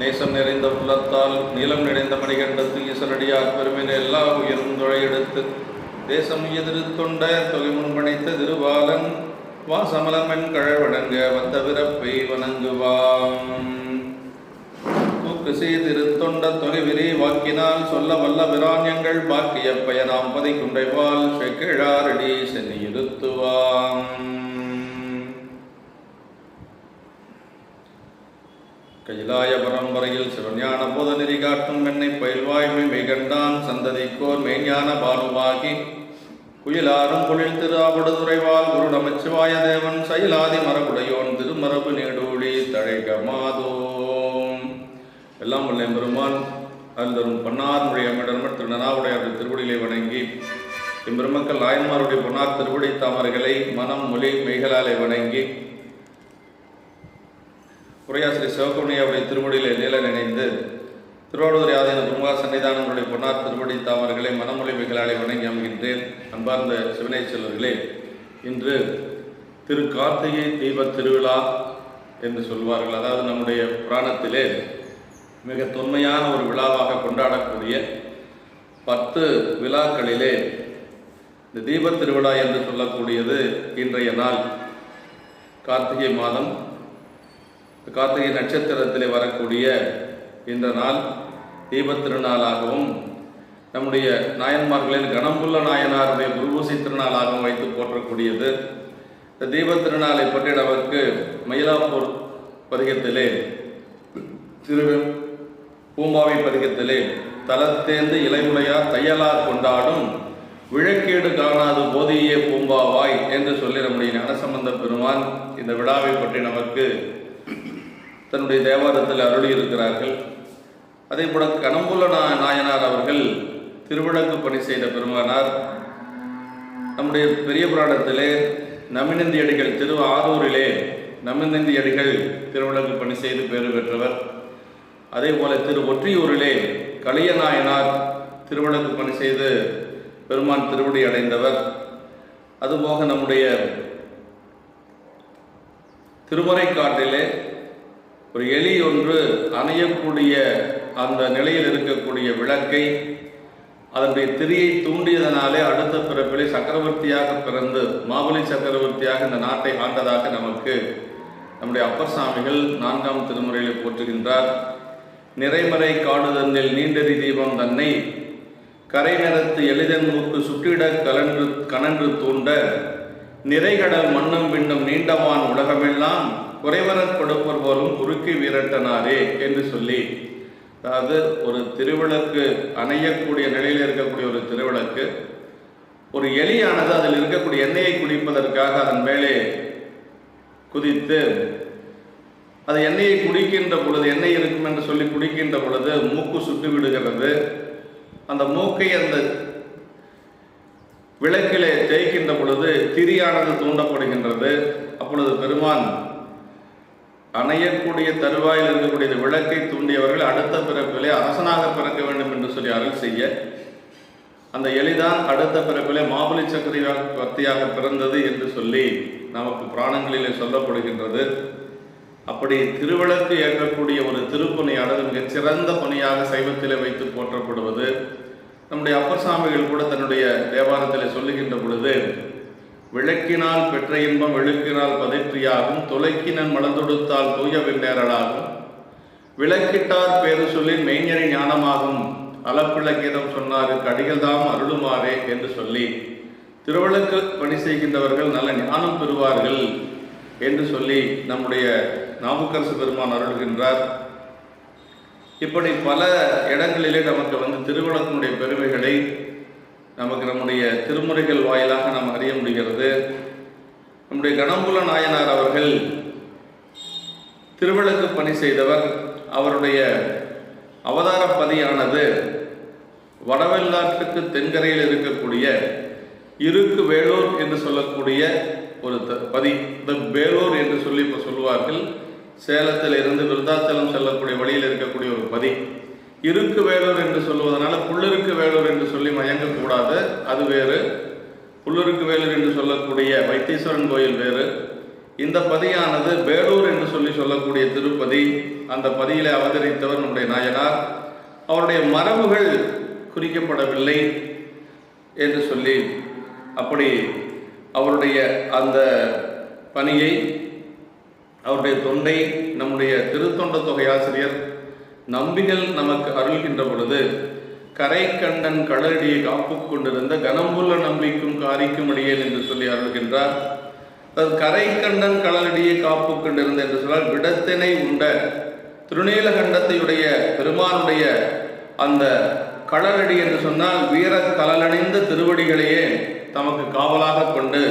நேசம் நிறைந்த உள்ளத்தால் நீளம் நிறைந்த மணிகண்டத்து ஈசனடியார் பெருமின எல்லா உயரும் துழையெடுத்து தேசம் எதிர்த்தொண்ட தொகை முன்பணித்த திருவாலன் வாசமலமென் கழவணங்க வந்த பிறப்பை வணங்குவாம். தூக்கு செய்திருத்தொண்ட தொகை விரி வாக்கினால் சொல்ல வல்ல பிரான்யங்கள் பாக்கிய பயனாம் பதை குன்றைவால் செக்கிழாரடி சென்னி இருத்துவாம். கைலாய பரம்பரையில் சிவஞான போத நெறி காட்டும் மென்னை பயில்வாய்மை மெய்கண்டான் சந்ததிக்கோர் மெய்ஞான பாலுவாகி குயிலாரும் பொழில் திரு ஆவடுதுறைவால் குரு நமச்சிவாய தேவன் சயிலாதி மரபுடையோன் திருமரபு நீடூழி தழைகமாதோம். எல்லாம் வல்ல பெருமான் அருந்தரும் பன்னார் மொழி அமிடர்மர் திருநாவுடையாருடைய திருவடிகளை வணங்கி இம்பெருமக்கள் நாயன்மாருடைய பொன்னார் திருவடி தாமர்களை மனம் மொழி மெய்களாலே வணங்கி உரையாசிரி சிவகுமணியாவுடைய திருவடியிலே நீல நினைந்து திருவாவடுதுறை ஆதீன குருமகா சன்னிதானங்களுடைய பொன்னார் திருவடி தாமர்களை மனமொழி மிகளாலே வணங்கி அமைகின்றேன். அன்பார்ந்த சிவனை செல்வர்களே, இன்று திரு கார்த்திகை தீப திருவிழா என்று சொல்வார்கள். அதாவது நம்முடைய புராணத்திலே மிக தொன்மையான ஒரு விழாவாக கொண்டாடக்கூடிய 10 விழாக்களிலே இந்த தீப திருவிழா என்று சொல்லக்கூடியது இன்றைய நாள் கார்த்திகை மாதம் கார்த்திகை நட்சத்திரத்திலே வரக்கூடிய இந்த நாள் தீபத் திருநாளாகவும் நம்முடைய நாயன்மார்களின் கணம்புள்ள நாயனாருடைய குருபூசி திருநாளாகவும் வைத்து போற்றக்கூடியது. இந்த தீபத் திருநாளை பற்றி நமக்கு மயிலாப்பூர் பதிகத்திலே பூம்பாவை பதிகத்திலே தலத்தேர்ந்து இலைமுலையார் தையலார் கொண்டாடும் விழக்கேடு காணாது போதியே பூம்பாவாய் என்று சொல்லி நம்முடைய ஞானசம்பந்த பெருமான் இந்த விழாவை பற்றி நமக்கு தன்னுடைய தேவாரத்தில் அருளி இருக்கிறார்கள். அதே போல கணம்புள்ள நாயனார் அவர்கள் திருவிளக்கு பணி செய்த பெருமானார். நம்முடைய பெரிய புராணத்திலே நமினந்தி அடிகள் திரு ஆரூரிலே நமினந்தி அடிகள் திருவிளக்கு பணி செய்து பேறு பெற்றவர். அதே போல திரு ஒற்றியூரிலே கலிய நாயனார் திருவிளக்கு பணி செய்து பெருமான் திருவடி அடைந்தவர். அதுபோக நம்முடைய திருமறைக்காட்டிலே ஒரு எலி ஒன்று அணையக்கூடிய அந்த நிலையில் இருக்கக்கூடிய விளக்கை அதனுடைய திரியை தூண்டியதனாலே அடுத்த பிறப்பிலே சக்கரவர்த்தியாக பிறந்து மாபலி சக்கரவர்த்தியாக இந்த நாட்டை ஆண்டதாக நமக்கு நம்முடைய அப்பர் சாமிகள் 4ஆம் திருமுறையில் போற்றுகின்றார். நிறைமறை காடுதன்னில் நீண்டறி தீபம் தன்னை கரை நிறத்து எளிதன் மூக்கு சுற்றிட கனன்று தூண்ட நிறைகடல் மண்ணும் பின்னும் நீண்டவான் உலகமெல்லாம் குறைவரக் கொடுப்பர் போலும் குறுக்கி வீரட்டனாரே என்று சொல்லி, அதாவது ஒரு திருவிளக்கு அணையக்கூடிய நிலையில் இருக்கக்கூடிய ஒரு திருவிளக்கு ஒரு எலியானது அதில் இருக்கக்கூடிய எண்ணெயை குடிப்பதற்காக அதன் மேலே குதித்து அது எண்ணெயை குடிக்கின்ற பொழுது எண்ணெய் இருக்கும் என்று சொல்லி குடிக்கின்ற பொழுது மூக்கு சுட்டு விடுகிறது. அந்த மூக்கை அந்த விளக்கிலே தேய்க்கின்ற பொழுது திரியானது தூண்டப்படுகின்றது. அப்பொழுது பெருமான் அணையக்கூடிய தருவாயில் இருக்கக்கூடிய விளக்கை தூண்டியவர்கள் அடுத்த பிறப்பிலே அரசனாக பிறக்க வேண்டும் என்று சொல்லி அருள் செய்ய அந்த எளிதான் அடுத்த பிறப்பிலே மாபலி சக்கரவர்த்தியாக பிறந்தது என்று சொல்லி நமக்கு புராணங்களிலே சொல்லப்படுகின்றது. அப்படி திருவிளக்கு ஏற்கக்கூடிய ஒரு திருப்பணியானது மிகச்சிறந்த பணியாக சைவத்திலே வைத்து போற்றப்படுவது. நம்முடைய அப்பர் சாமிகள் கூட தன்னுடைய தேவாரத்திலே சொல்லுகின்ற பொழுது விளக்கினால் பெற்ற இன்பம் வெளுக்கினால் பதைற்றியாகும் தொலைக்கினன் மலர்ந்தொடுத்தால் தூய வெண்ணேறலாகும் விளக்கிட்டார் பேரு சொல்லி மெய்ஞரி ஞானமாகும் அளப்பிளக்கீதம் சொன்னாருக்கு அடிகள் தாம் அருளுமாறே என்று சொல்லி திருவிளக்கு பணி செய்கின்றவர்கள் நல்ல ஞானம் பெறுவார்கள் என்று சொல்லி நம்முடைய நாவுக்கரசு பெருமான் அருள்கின்றார். இப்படி பல இடங்களிலே நமக்கு திருவிளக்கினுடைய பெருமைகளை நமக்கு நம்முடைய திருமுறைகள் வாயிலாக நாம் அறிய முடிகிறது. நம்முடைய கணம்புள்ள நாயனார் அவர்கள் திருவிளக்கு பணி செய்தவர். அவருடைய அவதார பதியானது வடவெள்ளாற்றுக்கு தென்கரையில் இருக்கக்கூடிய இருக்கு வேலூர் என்று சொல்லக்கூடிய ஒரு பதி. இந்த வேலூர் என்று சொல்லி இப்போ சொல்லுவார்கள். சேலத்தில் இருந்து விருத்தாச்சலம் செல்லக்கூடிய வழியில் இருக்கக்கூடிய ஒரு பதி. இருக்கு வேலூர் என்று சொல்லுவதனால புள்ளிருக்கு வேலூர் என்று சொல்லி மயங்கக்கூடாது, அது வேறு. புள்ளிருக்கு வேலூர் என்று சொல்லக்கூடிய வைத்தீஸ்வரன் கோயில் வேறு. இந்த பதியானது வேலூர் என்று சொல்லக்கூடிய திருப்பதி. அந்த பதியிலே அவதரித்தவர் நம்முடைய நாயனார். அவருடைய மரபுகள் குறிக்கப்படவில்லை என்று சொல்லி அப்படி அவருடைய அந்த பணியை, அவருடைய தொண்டை நம்முடைய திருத்தொண்ட தொகை ஆசிரியர் நம்பிகள் நமக்கு அருள்கின்ற பொழுது, கரை கண்டன் கடலடியை காப்பு கொண்டிருந்த கனம்புள்ள நம்பிக்கும் காரிக்கும் அடியேன் என்று சொல்லி அருள்கின்றார். கரை கண்டன் கடலடியை காப்பு கொண்டிருந்த என்று சொன்னால் விடத்தினை உண்ட திருநீலகண்டத்தையுடைய பெருமானுடைய அந்த கடலடி என்று சொன்னால் வீர கலலணிந்த திருவடிகளையே தமக்கு காவலாக கொண்டு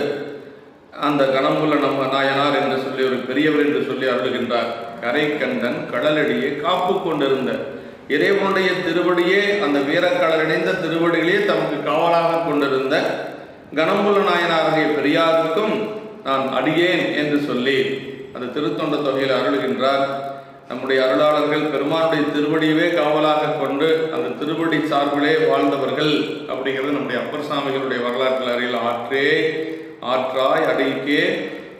அந்த கனம்புள்ள நம்ம நாயனார் என்று சொல்லி ஒரு பெரியவர் என்று சொல்லி அருள்கின்றார். கரை கண்டன் கடலடியை காப்பு கொண்டிருந்த இறைவனுடைய திருவடியே, அந்த வீரக்கடலடைந்த திருவடிகளையே தமக்கு காவலாக கொண்டிருந்த கனம்புள்ள நாயனாருடைய பெரியாருக்கும் நான் அடியேன் என்று சொல்லி அந்த திருத்தொண்ட தொகையில் அருள்கின்றார். நம்முடைய அருளாளர்கள் பெருமானுடைய திருவடியவே காவலாக கொண்டு அந்த திருவடி சார்பிலே வாழ்ந்தவர்கள் அப்படிங்கிறது நம்முடைய அப்பர் சாமிகளுடைய வரலாற்றில் அறியல். ஆற்றாய் அடிக்கே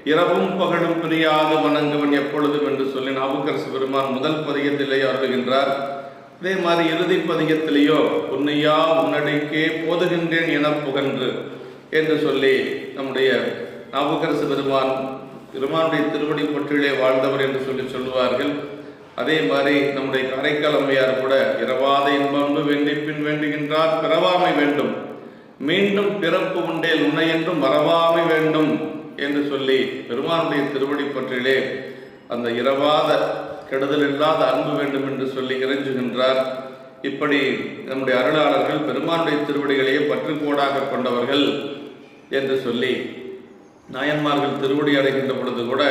இரவும் பகலும் பிரியாது வணங்குவன் எப்பொழுதும் என்று சொல்லி நாவுக்கரசு பெருமான் முதல் பதிகத்திலே அருளுகின்றார். அதே மாதிரி இறுதி பதிகத்திலேயோ உன்னையா உன்னடிக்கே போதுகின்றேன் என புகன்று என்று சொல்லி நம்முடைய நாவுக்கரசு பெருமானுடைய திருவடி பற்றிலே வாழ்ந்தவர் என்று சொல்லி சொல்லுவார்கள். அதே மாதிரி நம்முடைய காரைக்கால் அம்மையார் கூட இரவாத இன்பம்பு வேண்டிப்பின் வேண்டுகின்றார் பிறவாமை வேண்டும், மீண்டும் பிறப்பு உண்டேல் உன்னை என்றும் மறவாமை வேண்டும் என்று சொல்லி பெருமானுடைய திருவடி பற்றிலே அந்த இரவாத கெடுதல் இல்லாத அன்பு வேண்டும் என்று சொல்லி இறைஞ்சுகின்றார். இப்படி நம்முடைய அருளாளர்கள் பெருமானுடைய திருவடிகளையே பற்றுக்கோடாக கொண்டவர்கள் என்று சொல்லி நாயன்மார்கள் திருவடி அடைகின்ற பொழுது கூட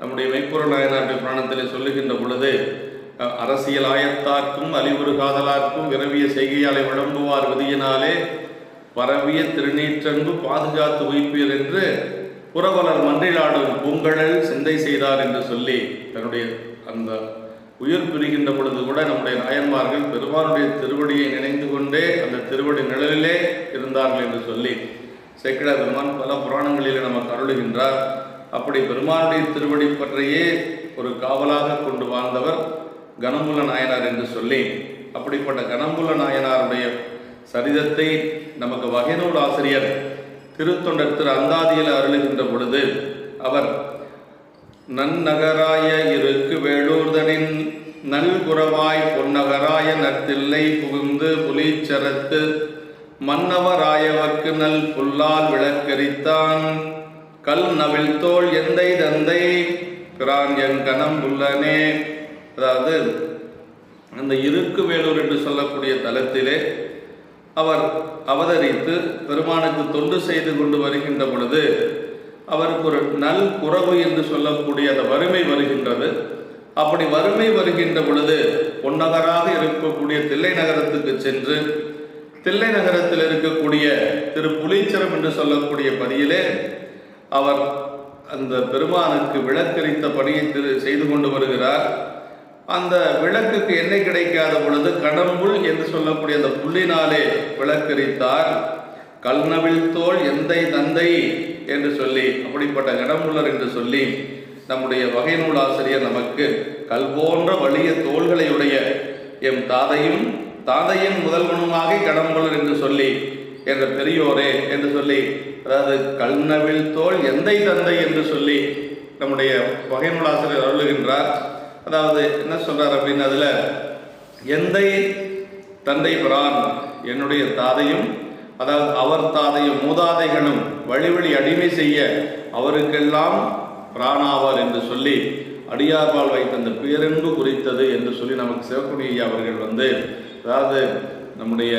நம்முடைய மெய்ப்பொருள் நாயனாருடைய புராணத்திலே சொல்லுகின்ற பொழுது, அரசியல் ஆயத்தார்க்கும் அலிவுறு காதலார்க்கும் விரவிய செய்கையாலை விளம்புவார் விதியினாலே பரவிய திருநீற்றன்பு பாதுகாத்து உயிர்ப்பீர் என்று புறவலர் மன்றிலாடும் பூங்கழல் சிந்தை செய்தார் என்று சொல்லி தன்னுடைய அந்த உயிர் பிரிகின்ற பொழுது கூட நம்முடைய நாயன்மார்கள் பெருமானுடைய திருவடியை நினைந்து கொண்டே அந்த திருவடி நிழலிலே இருந்தார்கள் என்று சொல்லி சேக்கிழார் பெருமான் பல புராணங்களிலே நமக்கு அருளுகின்றார். அப்படி பெருமானுடைய திருவடி பற்றியே ஒரு காவலாக கொண்டு வாழ்ந்தவர் கனம்புள்ள நாயனார் என்று சொல்லி, அப்படிப்பட்ட கனம்புள்ள நாயனாருடைய சரிதத்தை நமக்கு வகைநூல் ஆசிரியர் திருத்தொண்டர் திரு அந்தாதியில் அருளுகின்ற பொழுது, அவர் நன்னகராய இருக்கு வேளூர்தனின் நல்குறவாய் பொன்னகராய நற்தில்லை புகுந்து புலிச்சரத்து மன்னவராயவர்க்கு நல் புல்லால் விளக்கரித்தான் கல் நவில் தோல் எந்தை தந்தை பிரான் என் கணம் உள்ளனே. அதாவது அந்த இருக்கு வேலூர் என்று சொல்லக்கூடிய தலத்திலே அவர் அவதரித்து பெருமானுக்கு தொண்டு செய்து கொண்டு வருகின்ற பொழுது அவருக்கு ஒரு நல் குறவு என்று சொல்லக்கூடிய அந்த வறுமை வருகின்றது. அப்படி வறுமை வருகின்ற பொழுது பொன்னகராக இருக்கக்கூடிய தில்லை நகரத்துக்கு சென்று தில்லை நகரத்தில் இருக்கக்கூடிய திரு புலிச்சரம் என்று சொல்லக்கூடிய பதியிலே அவர் அந்த பெருமானுக்கு விளக்கரித்த பணியை செய்து கொண்டு வருகிறார். அந்த விளக்குக்கு எண்ணெய் கிடைக்காத பொழுது கடம்புள் என்று சொல்லக்கூடிய அந்த புள்ளினாலே விளக்கரித்தார். கல்நவில் தோல் எந்தை தந்தை என்று சொல்லி அப்படிப்பட்ட கடம்புள்ளர் என்று சொல்லி நம்முடைய வகை நூலாசிரியர் நமக்கு கல் போன்ற வலிய தோள்களையுடைய எம் தாதையின் முதல் குணமாக கடம்புள்ளர் என்று சொல்லி என்ற பெரியோரே என்று சொல்லி, அதாவது கல்நவில் தோல் எந்தை தந்தை என்று சொல்லி நம்முடைய வகை நூலாசிரியர் அருளுகின்றார். அதாவது என்ன சொல்றார் அப்படின்னு, அதுல எந்தை தந்தை பிரான் என்னுடைய தாதையும், அதாவது அவர் தாதையும் மூதாதைகளும் வழி அடிமை செய்ய அவருக்கெல்லாம் பிராணாவார் என்று சொல்லி அடியார்பால் வைத்த அந்த பேரன்பு குறித்தது என்று சொல்லி நமக்கு சிவக்குடி அவர்கள் அதாவது நம்முடைய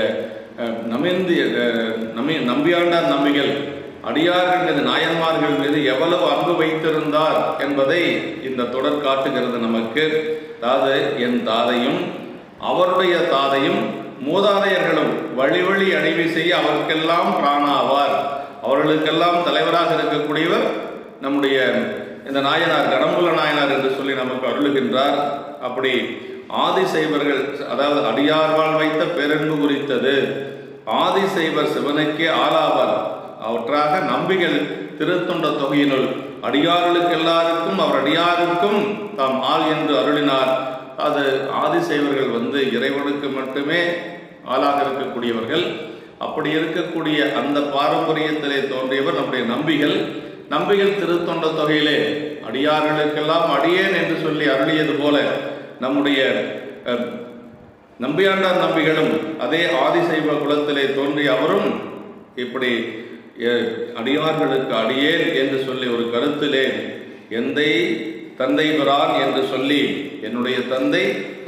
நம்பியாண்டார் நம்பிகள் அடியார்கள் மீது நாயன்மார்கள் மீது எவ்வளவு அன்பு வைத்திருந்தார் என்பதை இந்த தொடர் காட்டுகிறது நமக்கு. அதாவது என் தாதையும் அவருடைய தாதையும் மூதாதையர்களும் வழி அடைவி செய்ய அவருக்கெல்லாம் பிராணாவார், அவர்களுக்கெல்லாம் தலைவராக இருக்கக்கூடியவர் நம்முடைய இந்த நாயனார் கடம்புள்ள நாயனார் என்று சொல்லி நமக்கு அருளுகின்றார். அப்படி ஆதிசைவர்கள், அதாவது அடியார்வால் வைத்த பேரன்பு குறித்தது. ஆதிசைவர் சிவனுக்கே ஆளாவார். அவற்றாக நம்பிகள் திருத்தொண்ட தொகையினுள் அடியார்களுக்கு எல்லாருக்கும் அவர் அடியாருக்கும் தாம் ஆள் என்று அருளினார். அது ஆதிசைவர்கள் இறைவனுக்கு மட்டுமே ஆளாக இருக்கக்கூடியவர்கள். அப்படி இருக்கக்கூடிய அந்த பாரம்பரியத்திலே தோன்றியவர் நம்முடைய நம்பிகள் திருத்தொண்ட தொகையிலே அடியார்களுக்கெல்லாம் அடியேன் என்று சொல்லி அருளியது போல நம்முடைய நம்பியாண்டார் நம்பிகளும் அதே ஆதிசைவ குலத்திலே தோன்றிய அவரும் இப்படி அடியார்களுக்கு அடியேன் என்று சொல்லி ஒரு கருத்திலே எந்தை தந்தை பிரான் என்று சொல்லி என்னுடைய தந்தை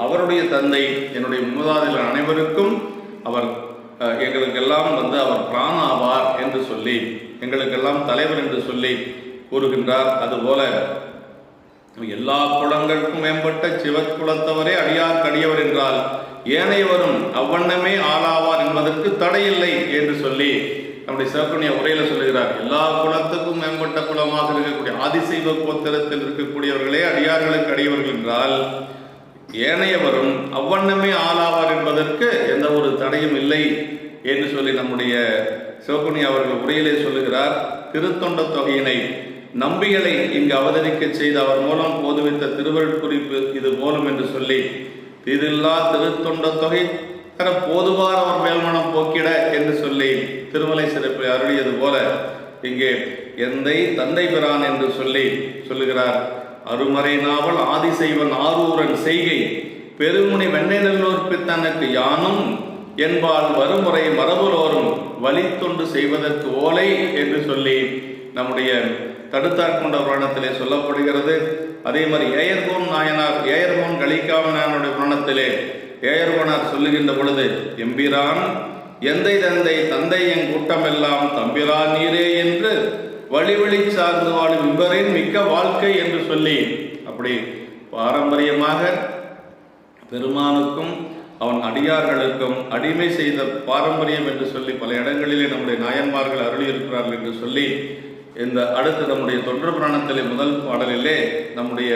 அவருடைய தந்தை என்னுடைய மூதாதையர் அனைவருக்கும் அவர் எங்களுக்கெல்லாம் அவர் பிரான் ஆவார் என்று சொல்லி எங்களுக்கெல்லாம் தலைவர் என்று சொல்லி கூறுகின்றார். அதுபோல எல்லா குலங்களுக்கும் மேம்பட்ட சிவக்குலத்தவரே அடியார்க்கு அடியவர் என்றால் ஏனையவரும் அவ்வண்ணமே ஆளாவார் என்பதற்கு தடையில்லை என்று சொல்லி நம்முடைய சிவப்புண்ணிய உரையில சொல்லுகிறார். எல்லா குலத்துக்கும் மேம்பட்ட குலமாக இருக்கக்கூடிய ஆதிசைவ கோத்திரத்தில் இருக்கக்கூடியவர்களே அடியார்களுக்கு அடியவர்கள் என்றால் ஏனையவரும் அவ்வண்ணமே ஆளாவார் என்பதற்கு எந்த ஒரு தடையும் இல்லை என்று சொல்லி நம்முடைய சிவப்புண்ணிய அவர்கள் உரையிலே சொல்லுகிறார். திருத்தொண்ட தொகையினை நம்பிகளை இங்கு அவதரிக்க செய்து அவர் மூலம் போதுவித்த திருவருட் குறிப்பு இது போலும் என்று சொல்லி தீதில்லா திருத்தொண்ட தொகை போதுவார் அவர் மேல்மனம் போக்கிட என்று சொல்லி திருமலை சிறப்பை அருளியது போல இங்கே எந்தை தந்தை பிரான் என்று சொல்லி சொல்லுகிறார். அருமறை நாவல் ஆதிசைவன் ஆரூரன் செய்கை பெருமுனி வெண்ணெய்நல்லூர் பித்தனுக்கு யானும் என்பால் வருமுறை மரபுலோரும் வழித்தொண்டு செய்வதற்கு ஓலை என்று சொல்லி நம்முடைய தடுத்தாட்கொண்ட புராணத்திலே சொல்லப்படுகிறது. அதே மாதிரி ஏயர்கோன் கலிக்காமனுடைய புராணத்திலே ஏயர்கோனார் சொல்லுகின்ற பொழுது எம்பிரான் எந்தை தந்தை தந்தை என் கூட்டமெல்லாம் தம்பிரான் நீரே என்று வழி சார்ந்து வாழும் இவரின் மிக்க வாழ்க்கை என்று சொல்லி அப்படி பாரம்பரியமாக பெருமானுக்கும் அவன் அடியார்களுக்கும் அடிமை செய்த பாரம்பரியம் என்று சொல்லி பல இடங்களிலே நம்முடைய நாயன்மார்கள் அருளி இருக்கிறார்கள் என்று சொல்லி இந்த அடுத்து நம்முடைய தொன்று புராணத்திலே முதல் பாடலிலே நம்முடைய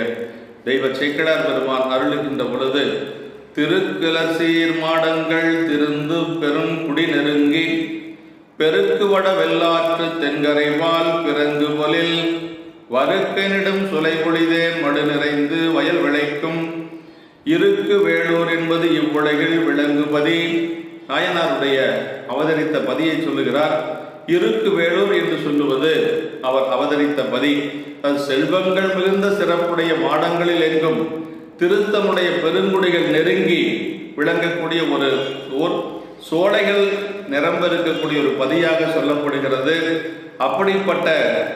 தெய்வ சேக்கிழார் பெருமான் அருளுகின்ற பொழுது திருக்கிளசீர் மாடங்கள் திருந்து பெரும் குடி நெருங்கி பெருக்குவட வெள்ளாற்று தென்கரைவால் பிறங்கு பொலில் வறுக்கனிடம் சுலை பொழிதே மடு நிறைந்து வயல் விளைக்கும் இருக்கு வேளூர் என்பது இவ்வுலகில் விளங்குபதி. நாயனாருடைய அவதரித்த பதியை சொல்லுகிறார். இருக்கு வேளூர் என்று சொல்லுவது அவர் அவதரித்த பதி. செல்வங்கள் மிகுந்த சிறப்புடைய மாடங்களில் எங்கும் திருத்தமுடைய பெருங்குடிகள் நெருங்கி விளங்கக்கூடிய ஒரு ஊர், சோலைகள் நிரம்ப இருக்கக்கூடிய ஒரு பதியாக சொல்லப்படுகிறது. அப்படிப்பட்ட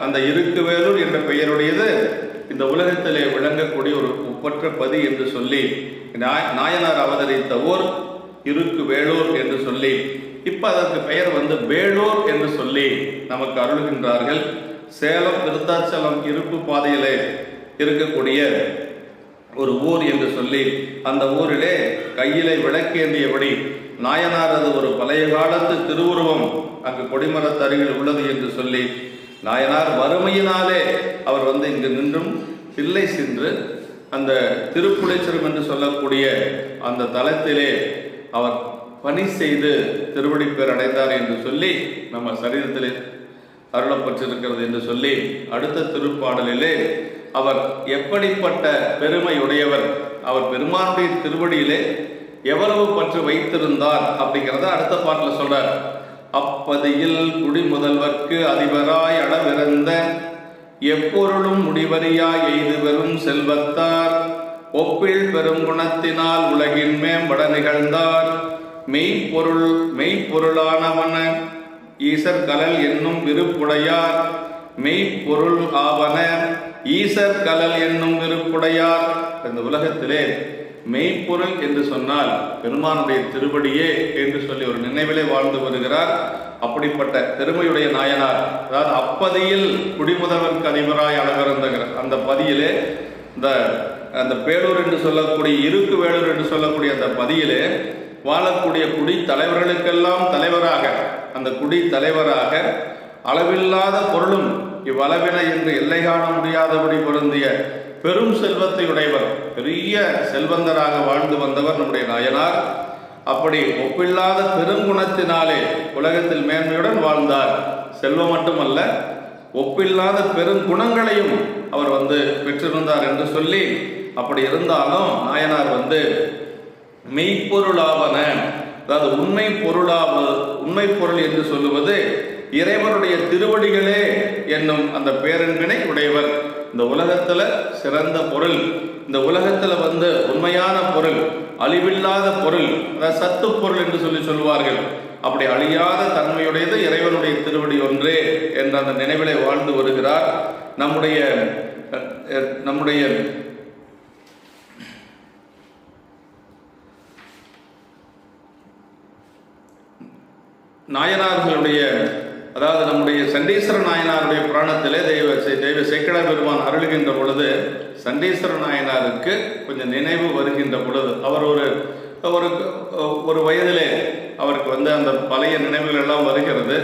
அந்த இருக்கு வேலூர் என்ற பெயருடையது இந்த உலகத்திலே விளங்கக்கூடிய ஒரு ஒப்பற்ற பதி என்று சொல்லி நாயனார் அவதரித்த ஊர் இருக்கு வேலூர் என்று சொல்லி இப்ப அதற்கு பெயர் வேலூர் என்று சொல்லி நமக்கு அருள்கின்றார்கள். சேலம் விருத்தாச்சலம் இருப்பு பாதையிலே இருக்கக்கூடிய ஒரு ஊர் என்று சொல்லி அந்த ஊரிலே கையிலே விளக்கேந்தியபடி நாயனாரது ஒரு பழைய காலத்து திருவுருவம் அங்கு கொடிமரத்தருகில் உள்ளது என்று சொல்லி நாயனார் வறுமையினாலே அவர் இங்கு நின்றும் பிள்ளை சென்று அந்த திருப்புலைச்சரம் என்று சொல்லக்கூடிய அந்த தலத்திலே அவர் பணி செய்து திருவடிப்பேர் அடைந்தார் என்று சொல்லி நம்ம சரீரத்திலே அருளப்பட்டிருக்கிறது என்று சொல்லி அடுத்த திருப்பாடலிலே அவர் எப்படிப்பட்ட பெருமையுடையவர், அவர் பெருமானுடைய திருவடியிலே எவ்வளவு பற்று வைத்திருந்தார் அப்படிங்கிறத அடுத்த பாட்டில் சொல்றார். அப்பதியில் குடிமுதல்வர்க்கு அதிபராய் அளவிறந்த எப்பொருளும் முடிவறியாய் எய்து பெறும் செல்வத்தார் ஒப்பில் பெரும் குணத்தினால் உலகின் மேம்பட நிகழ்ந்தார். மெய்ப்பொருளானவன ஈசர் கலல் என்னும் விருப்புடையார் மெய்ப்பொருள் ஆவன ஈசர் கலல் என்னும் விருப்புடையார். இந்த உலகத்திலே மெய்ப்பொருள் என்று சொன்னால் பெருமானுடைய திருவடியே என்று சொல்லி ஒரு நினைவிலே வாழ்ந்து வருகிறார். அப்படிப்பட்ட பெருமையுடைய நாயனார், அதாவது அப்பதியில் குடிமுதல்வர்க்கு அதிபராய் அளவிறந்த அந்த பதியிலே அந்த பேளூர் என்று சொல்லக்கூடிய இருக்கு வேளூர் என்று சொல்லக்கூடிய அந்த பதியிலே வாழக்கூடிய குடி தலைவர்களுக்கெல்லாம் தலைவராக, அந்த குடி தலைவராக அளவில்லாத பொருளும் இவ்வளவின என்று எல்லை காண முடியாதபடி பொருந்திய பெரும் செல்வத்தை உடையவர், பெரிய செல்வந்தராக வாழ்ந்து வந்தவர் நம்முடைய நாயனார். அப்படி ஒப்பில்லாத பெருங்குணத்தினாலே உலகத்தில் மேன்மையுடன் வாழ்ந்தார். செல்வம் மட்டுமல்ல, ஒப்பில்லாத பெருங்குணங்களையும் அவர் பெற்றிருந்தார் என்று சொல்லி, அப்படி இருந்தாலும் நாயனார் மெய்ப்பொருளாவன, அதாவது உண்மை பொருள் என்று சொல்லுவது இறைவனுடைய திருவடிகளே என்னும் அந்த பேரன்பினை உடையவர். இந்த உலகத்துல சிறந்த பொருள், இந்த உலகத்துல உண்மையான பொருள், அழிவில்லாத பொருள், அதாவது சத்து பொருள் என்று சொல்லுவார்கள். அப்படி அழியாத தன்மையுடையது இறைவனுடைய திருவடி ஒன்றே என்ற அந்த நினைவிலே வாழ்ந்து வருகிறார். நம்முடைய நாயனார்களுடைய, அதாவது நம்முடைய சண்டீஸ்வர நாயனாருடைய புராணத்திலே தெய்வ சேக்கிழார் பெருமான் அருளுகின்ற பொழுது, சண்டீஸ்வர நாயனாருக்கு கொஞ்சம் நினைவு வருகின்ற பொழுது, அவர் ஒரு வயதிலே அவருக்கு அந்த பழைய நினைவுகள் எல்லாம் வருகிறது.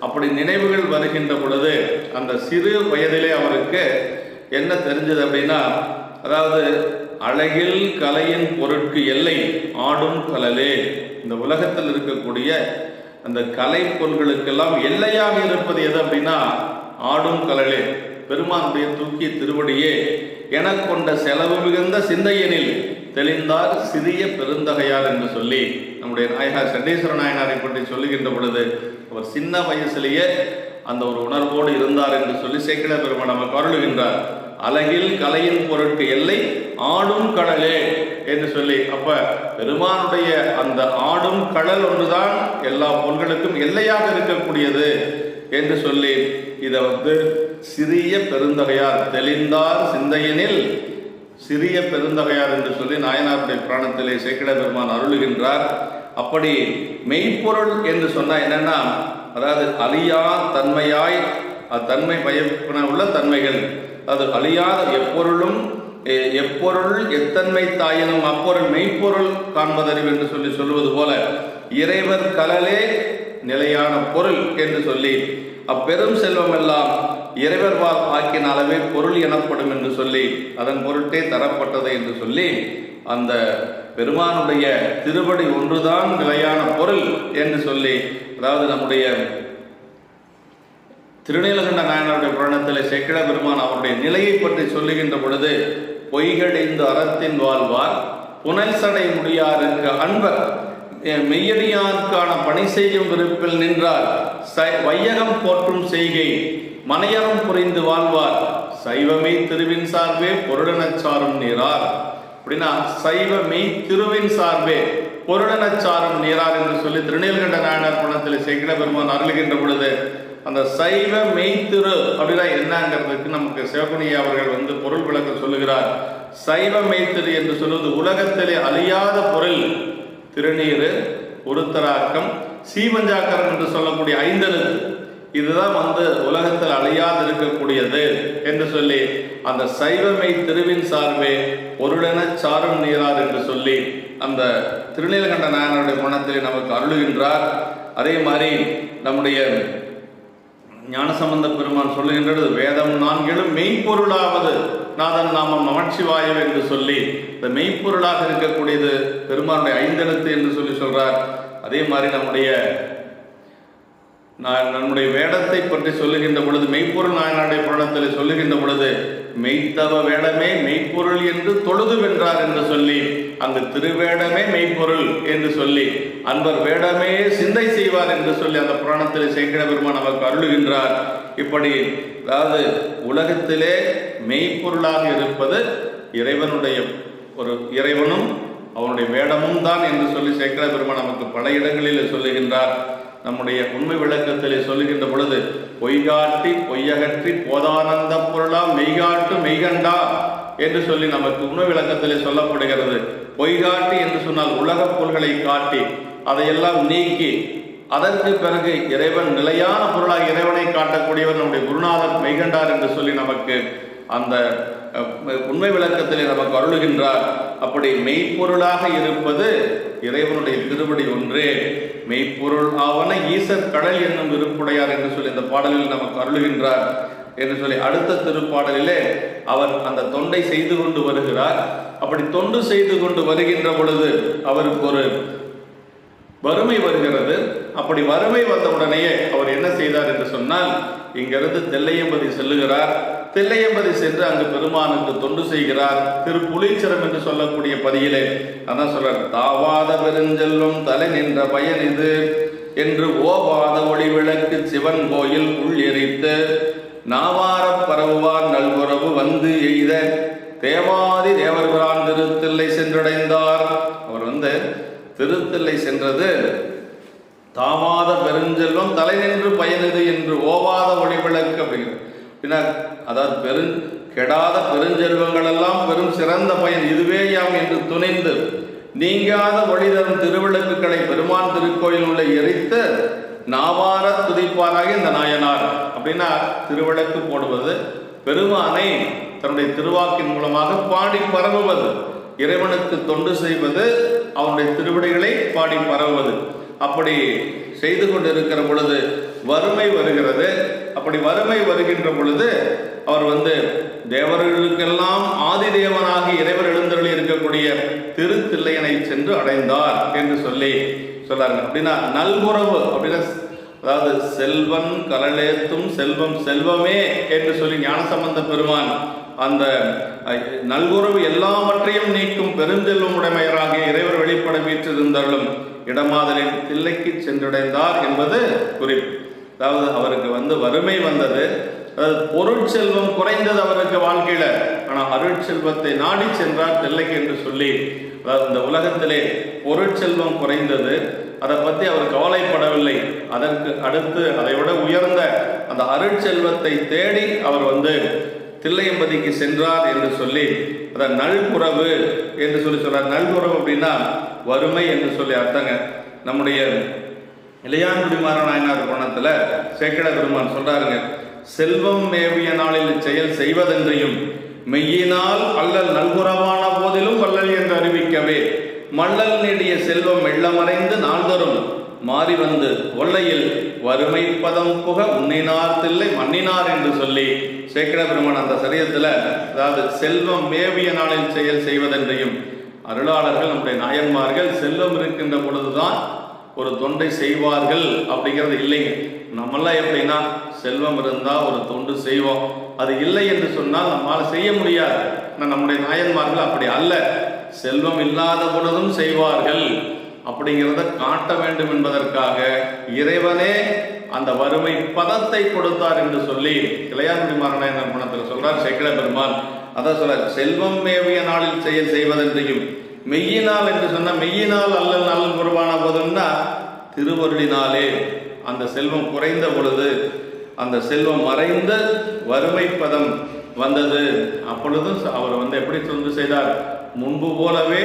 அப்படி நினைவுகள் வருகின்ற பொழுது அந்த சிறு வயதிலே அவருக்கு என்ன தெரிஞ்சது அப்படின்னா, அதாவது அழகில் கலையின் பொருட்கு எல்லை ஆடும் கலலே, இந்த உலகத்தில் இருக்கக்கூடிய அந்த கலை பொருள்களுக்கெல்லாம் எல்லையாக இருப்பது எது அப்படின்னா ஆடும் கலலே, பெருமானுடைய தூக்கிய திருவடியே என கொண்ட செலவு மிகுந்த சிந்தையனில் தெளிந்தார் சிறிய பெருந்தகையார் என்று சொல்லி நம்முடைய நாயகர் சண்டீஸ்வர நாயனாரை பற்றி சொல்லுகின்ற பொழுது, அவர் சின்ன வயசிலேயே அந்த ஒரு உணர்வோடு இருந்தார் என்று சொல்லி சேக்கிழார் பெருமான் நமக்கு அருளுகின்றார். அழகில் கலையின் பொருட்கு எல்லை ஆடும் கடலே என்று சொல்லி, அப்ப பெருமானுடைய அந்த ஆடும் கடல் ஒன்றுதான் எல்லா பொருள்களுக்கும் எல்லையாக இருக்கக்கூடியது என்று சொல்லி, இதை சிறிய பெருந்தகையார் தெளிந்தார் சிந்தையனில் சிறிய பெருந்தகையார் என்று சொல்லி நாயனாருடைய புராணத்திலே சேக்கிழார் பெருமான் அருளுகின்றார். அப்படி மெய்ப்பொருள் என்று சொன்னா என்னன்னா, அதாவது அழியா தன்மையாய் அத்தன்மை பயப்பன உள்ள தன்மைகள், அது அழியாத எப்பொருள் எத்தன்மை தாயினும் அப்பொருள் மெய்ப்பொருள் காண்பதறிவு என்று சொல்லுவது போல, இறைவர் கலலே நிலையான பொருள் என்று சொல்லி, அப்பெரும் செல்வம் எல்லாம் இறைவர் வாழ் ஆக்கின அளவே பொருள் எனப்படும் என்று சொல்லி, அதன் பொருட்டே தரப்பட்டது என்று சொல்லி, அந்த பெருமானுடைய திருவடி ஒன்றுதான் நிலையான பொருள் என்று சொல்லி, அதாவது நம்முடைய திருநீலகண்ட நாயனாருடைய புராணத்தில் சேக்கிழார் பெருமான் அவருடைய நிலையை பற்றி சொல்லுகின்ற பொழுது, பொய்கடைந்து அறத்தின் வாழ்வார் புனல் சடை முடியாருக்கு அன்பர் மெய்யடியாருக்கான பணி செய்யும் விருப்பில் நின்றார் வையகம் போற்றும் செய்கை மனையறம் புரிந்து வாழ்வார் சைவமே திருவின் சார்பே பொருளனச்சாரும் நீரார். அப்படின்னா சைவமே திருவின் சார்பே பொருளனச்சாரும் நீரார் என்று சொல்லி திருநீலகண்ட நாயனார் புராணத்தில் சேக்கிழார் பெருமான் அருளுகின்ற பொழுது, அந்த சைவ மெய்த்திரு அப்படின்னா என்னங்கிறதுக்கு நமக்கு சிவகுனியா அவர்கள் பொருள் விளக்கம் சொல்லுகிறார். சைவ மெய்த்திரு என்று சொல்வது உலகத்திலே அழியாத பொருள் திருநீர், உருத்தராக்கம், சீவஞ்சாக்கரம் என்று சொல்லக்கூடிய ஐந்தெழுத்து, இதுதான் உலகத்தில் அழியாது இருக்கக்கூடியது என்று சொல்லி, அந்த சைவமை திருவின் சார்பே பொருளென சாரும் நீரார் என்று சொல்லி அந்த திருநீலகண்ட நாயனாருடைய புராணத்திலே நமக்கு அருளுகின்றார். அதே மாதிரி நம்முடைய ஞானசம்பந்த பெருமான் சொல்லுகின்றது, வேதம் நான்கிலும் மெய்ப்பொருளாவது நாதன் நாமம் நமச்சிவாயம் என்று சொல்லி, இந்த மெய்ப்பொருளாக இருக்கக்கூடியது பெருமானுடைய ஐந்தெழுத்து என்று சொல்றார். அதே மாதிரி நம்முடைய வேடத்தை பற்றி சொல்லுகின்ற பொழுது, மெய்ப்பொருள் நாயனாருடைய புராணத்தில் சொல்லுகின்ற பொழுது, மெய்த்தவ வேடமே மெய்ப்பொருள் என்று தொழுது வென்றார் என்று சொல்லி, அங்கு திருவேடமே மெய்ப்பொருள் என்று சொல்லி, அன்பர் வேடமே சிந்தை செய்வார் என்று சொல்லி அந்த புராணத்தில் சேக்கிழார் பெருமான் நமக்கு அருளுகின்றார். இப்படி அதாவது உலகத்திலே மெய்ப்பொருளாக இருப்பது இறைவனும் அவனுடைய வேடமும் தான் என்று சொல்லி சேக்கிழார் பெருமான் நமக்கு பல இடங்களில் சொல்லுகின்றார். நம்முடைய உண்மை விளக்கத்திலே சொல்லுகின்ற பொழுது, பொய்காட்டி பொய்யகற்றி போதானந்த பொருளாம் மெய்காட்டு மெய்கண்டா என்று சொல்லி நமக்கு உண்மை விளக்கத்திலே சொல்லப்படுகிறது. பொய்காட்டி என்று சொன்னால் உலகப் பொருள்களை காட்டி அதையெல்லாம் நீக்கி அதற்கு பிறகு இறைவன் நிலையான பொருளாக இறைவனை காட்டக்கூடியவர் நம்முடைய குருநாதர் மெய்கண்டார் என்று சொல்லி நமக்கு அந்த உண்மை விளக்கத்திலே நமக்கு அருளுகின்றார். அப்படி மெய்ப்பொருளாக இருப்பது இறைவனுடைய திருவடி ஒன்றே. மெய்ப்பொருள் ஆவன ஈசர் கடல் என்னும் விருப்புடையார் என்று சொல்லி இந்த பாடலில் நமக்கு அருளுகின்றார் என்று சொல்லி, அடுத்த திருப்பாடலிலே அவர் அந்த தொண்டை செய்து கொண்டு வருகிறார். அப்படி தொண்டு செய்து கொண்டு வருகின்ற பொழுது அவருக்கு ஒரு வறுமை வருகிறது. அப்படி வறுமை வந்த உடனேயே அவர் என்ன செய்தார் என்று சொன்னால், இங்கிருந்து தில்லையம்பதி செல்லுகிறார். தில்லையம்பதி சென்று அங்கு பெருமானுக்கு தொண்டு செய்கிறார். திருப்புலீச்சரம் என்று சொல்லக்கூடிய பதியிலே அதான் சொல்றார், தாவாத பெருஞ்செல்வம் தலை நின்ற பயன் இது என்று ஓவாத ஒளி விளக்கு சிவன் கோயில் உள் எரித்து நாவார பரவுவார் நல்குறவு வந்து எய்த தேவாதி தேவர்பிரான் திருத்தில்லை சென்றடைந்தார். அவர் திருத்தில்லை சென்றது தாவாத பெருஞ்செல்வம் தலை நின்று பயனிது என்று ஓவாத ஒளி விளக்கு அப்படிங்கிற, அதாவது கெடாத பெருஞ்செல்வங்கள் எல்லாம் பெரும் சிறந்த பயன் இதுவேயாம் என்று துணிந்து நீங்காத ஒளி தரும் திருவிளக்குகளை பெருமான் திருக்கோயில் உள்ள எரித்து நாவார துதிப்பாராக இந்த நாயனார். அப்படின்னா திருவிளக்கு போடுவது, பெருமானை தன்னுடைய திருவாக்கின் மூலமாக பாடி பரவுவது, இறைவனுக்கு தொண்டு செய்வது, அவனுடைய திருவிடைகளை பாடி பரவுவது. அப்படி செய்து கொண்டிருக்கிற பொழுது வறுமை வருகிறது. அப்படி வறுமை வருகின்ற பொழுது அவர் தேவர்களுக்கெல்லாம் ஆதி தேவனாகி இறைவர் எழுந்தருளி இருக்கக்கூடிய திருத்தில்லையனை சென்று அடைந்தார் என்று சொல்லி சொல்றாங்க. அப்படின்னா நல்குறவு அப்படின்னா, அதாவது செல்வன் கலலேத்தும் செல்வம் செல்வமே என்று சொல்லி ஞானசம்பந்த பெருமான் அந்த நல்குறவு எல்லாவற்றையும் நீக்கும் பெருஞ்செல்வம் உடைமையராகிய இறைவர் வெளிப்பட வீற்றிருந்தாலும் இடமாதலின் தில்லைக்கு சென்றடைந்தார் என்பது குறிப்பு. அதாவது அவருக்கு வறுமை வந்தது, அதாவது பொருட்செல்வம் குறைந்தது அவருக்கு வாழ்க்கையில. ஆனால் அருட்செல்வத்தை நாடி சென்றார் தில்லைக்கு என்று சொல்லி, அதாவது இந்த உலகத்திலே பொருட்செல்வம் குறைந்தது, அதை பற்றி அவர் கவலைப்படவில்லை. அதற்கு அடுத்து அதை விட உயர்ந்த அந்த அருட்செல்வத்தை தேடி அவர் தில்லையம்பதிக்கு சென்றார் என்று சொல்லி அதை நல்குறவு என்று சொல்லி சொல்றார். நல்குறவு அப்படின்னா வறுமை என்று சொல்லி அர்த்தங்க. நம்முடைய இளையான்குடி மாறநாயனார் கோணத்துல சேக்கிழ பெருமான் சொல்றாருங்க, செல்வம் மேவிய நாளில் செயல் செய்வதென்றையும் மெய்யினால் அல்லல் நல்குறவான போதிலும் வள்ளல் என்று அறிவிக்கவே மள்ளல் நீடிய செல்வம் வெள்ளமறைந்து நாள்தோறும் மாறி ஒல்லையில் வறுமை பதம் புக உன்னினார் தில்லை மன்னினார் என்று சொல்லி சேக்கிழ பெருமான் அந்த சரீரத்தில், அதாவது செல்வம் மேவிய நாளில் செயல் செய்வதென்றையும், அருளாளர்கள் நம்முடைய நாயன்மார்கள் செல்வம் இருக்கின்ற பொழுதுதான் ஒரு தொண்டை செய்வார்கள் அப்படிங்கிறது இல்லைங்க. நம்மெல்லாம் எப்படின்னா செல்வம் இருந்தால் ஒரு தொண்டு செய்வோம், அது இல்லை என்று சொன்னால் நம்மால் செய்ய முடியாது. நம்முடைய நாயன்மார்கள் அப்படி அல்ல, செல்வம் இல்லாத பொழுதும் செய்வார்கள் அப்படிங்கிறத காட்ட வேண்டும் என்பதற்காக இறைவனே அந்த வறுமை பதத்தை கொடுத்தார் என்று சொல்லி இளையான்குடி மாறநாயனார் குணத்தில் சொல்றார் சேக்கிழ பெருமான். அதான் சொல்றார், செல்வம் மேவிய நாளில் செயல் செய்வதென்றையும் மெய்யினால் என்று சொன்ன மெய்யினால் அல்லல் நல்ல குருவான போதும்னா திருவருளினாலே அந்த செல்வம் குறைந்த பொழுது அந்த செல்வம் மறைந்த வறுமை பதம் வந்தது. அப்பொழுதும் அவர் எப்படி தொண்டு செய்தார், முன்பு போலவே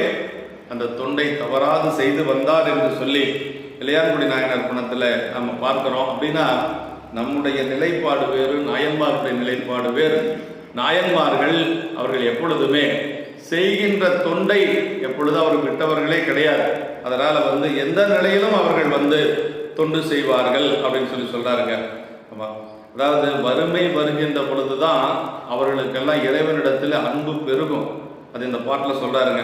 அந்த தொண்டை தவறாது செய்து வந்தார் என்று சொல்லி இளையான்குடி நாயனார் குணத்தில் நம்ம பார்க்கிறோம். அப்படின்னா நம்முடைய நிலைப்பாடு வேறு, நாயன்மார்களுடைய நிலைப்பாடு வேறு. நாயன்மார்கள் அவர்கள் எப்பொழுதுமே செய்கின்ற தொண்டை எப்பொழுதும் அவர் விட்டவர்களே கிடையாது. அதனால் எந்த நிலையிலும் அவர்கள் தொண்டு செய்வார்கள் அப்படின்னு சொல்லி சொல்றாருங்க. அதாவது வறுமை வருகின்ற பொழுதுதான் அவர்களுக்கெல்லாம் இறைவனிடத்தில் அன்பு பெருகும். அது இந்த பாட்டில் சொல்றாருங்க,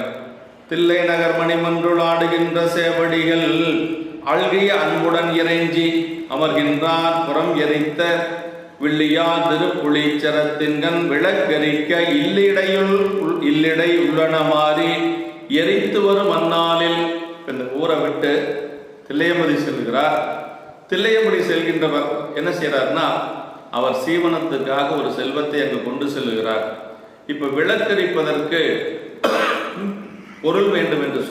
தில்லை நகர் மணிமன்றுள் ஆடுகின்ற சேவடிகள் அழ்கிய அன்புடன் இறைஞ்சி அமர்கின்றார் புறம் எரித்த வில்லியா திருப்புலீச்சரத்தின்கண் விளக்கெரிக்க இல்லிடை உள்ளன மாறி எரித்து வரும் அந்நாளில் இந்த ஊரை விட்டு தில்லையம்பதி செல்கிறார். தில்லையம்பதி செல்கின்றவர் என்ன செய்கிறார்னா, அவர் சீவனத்துக்காக ஒரு செல்வத்தை அங்கு கொண்டு செல்லுகிறார். இப்போ விளக்கெரிப்பதற்கு பொருள் வேண்டும் என்று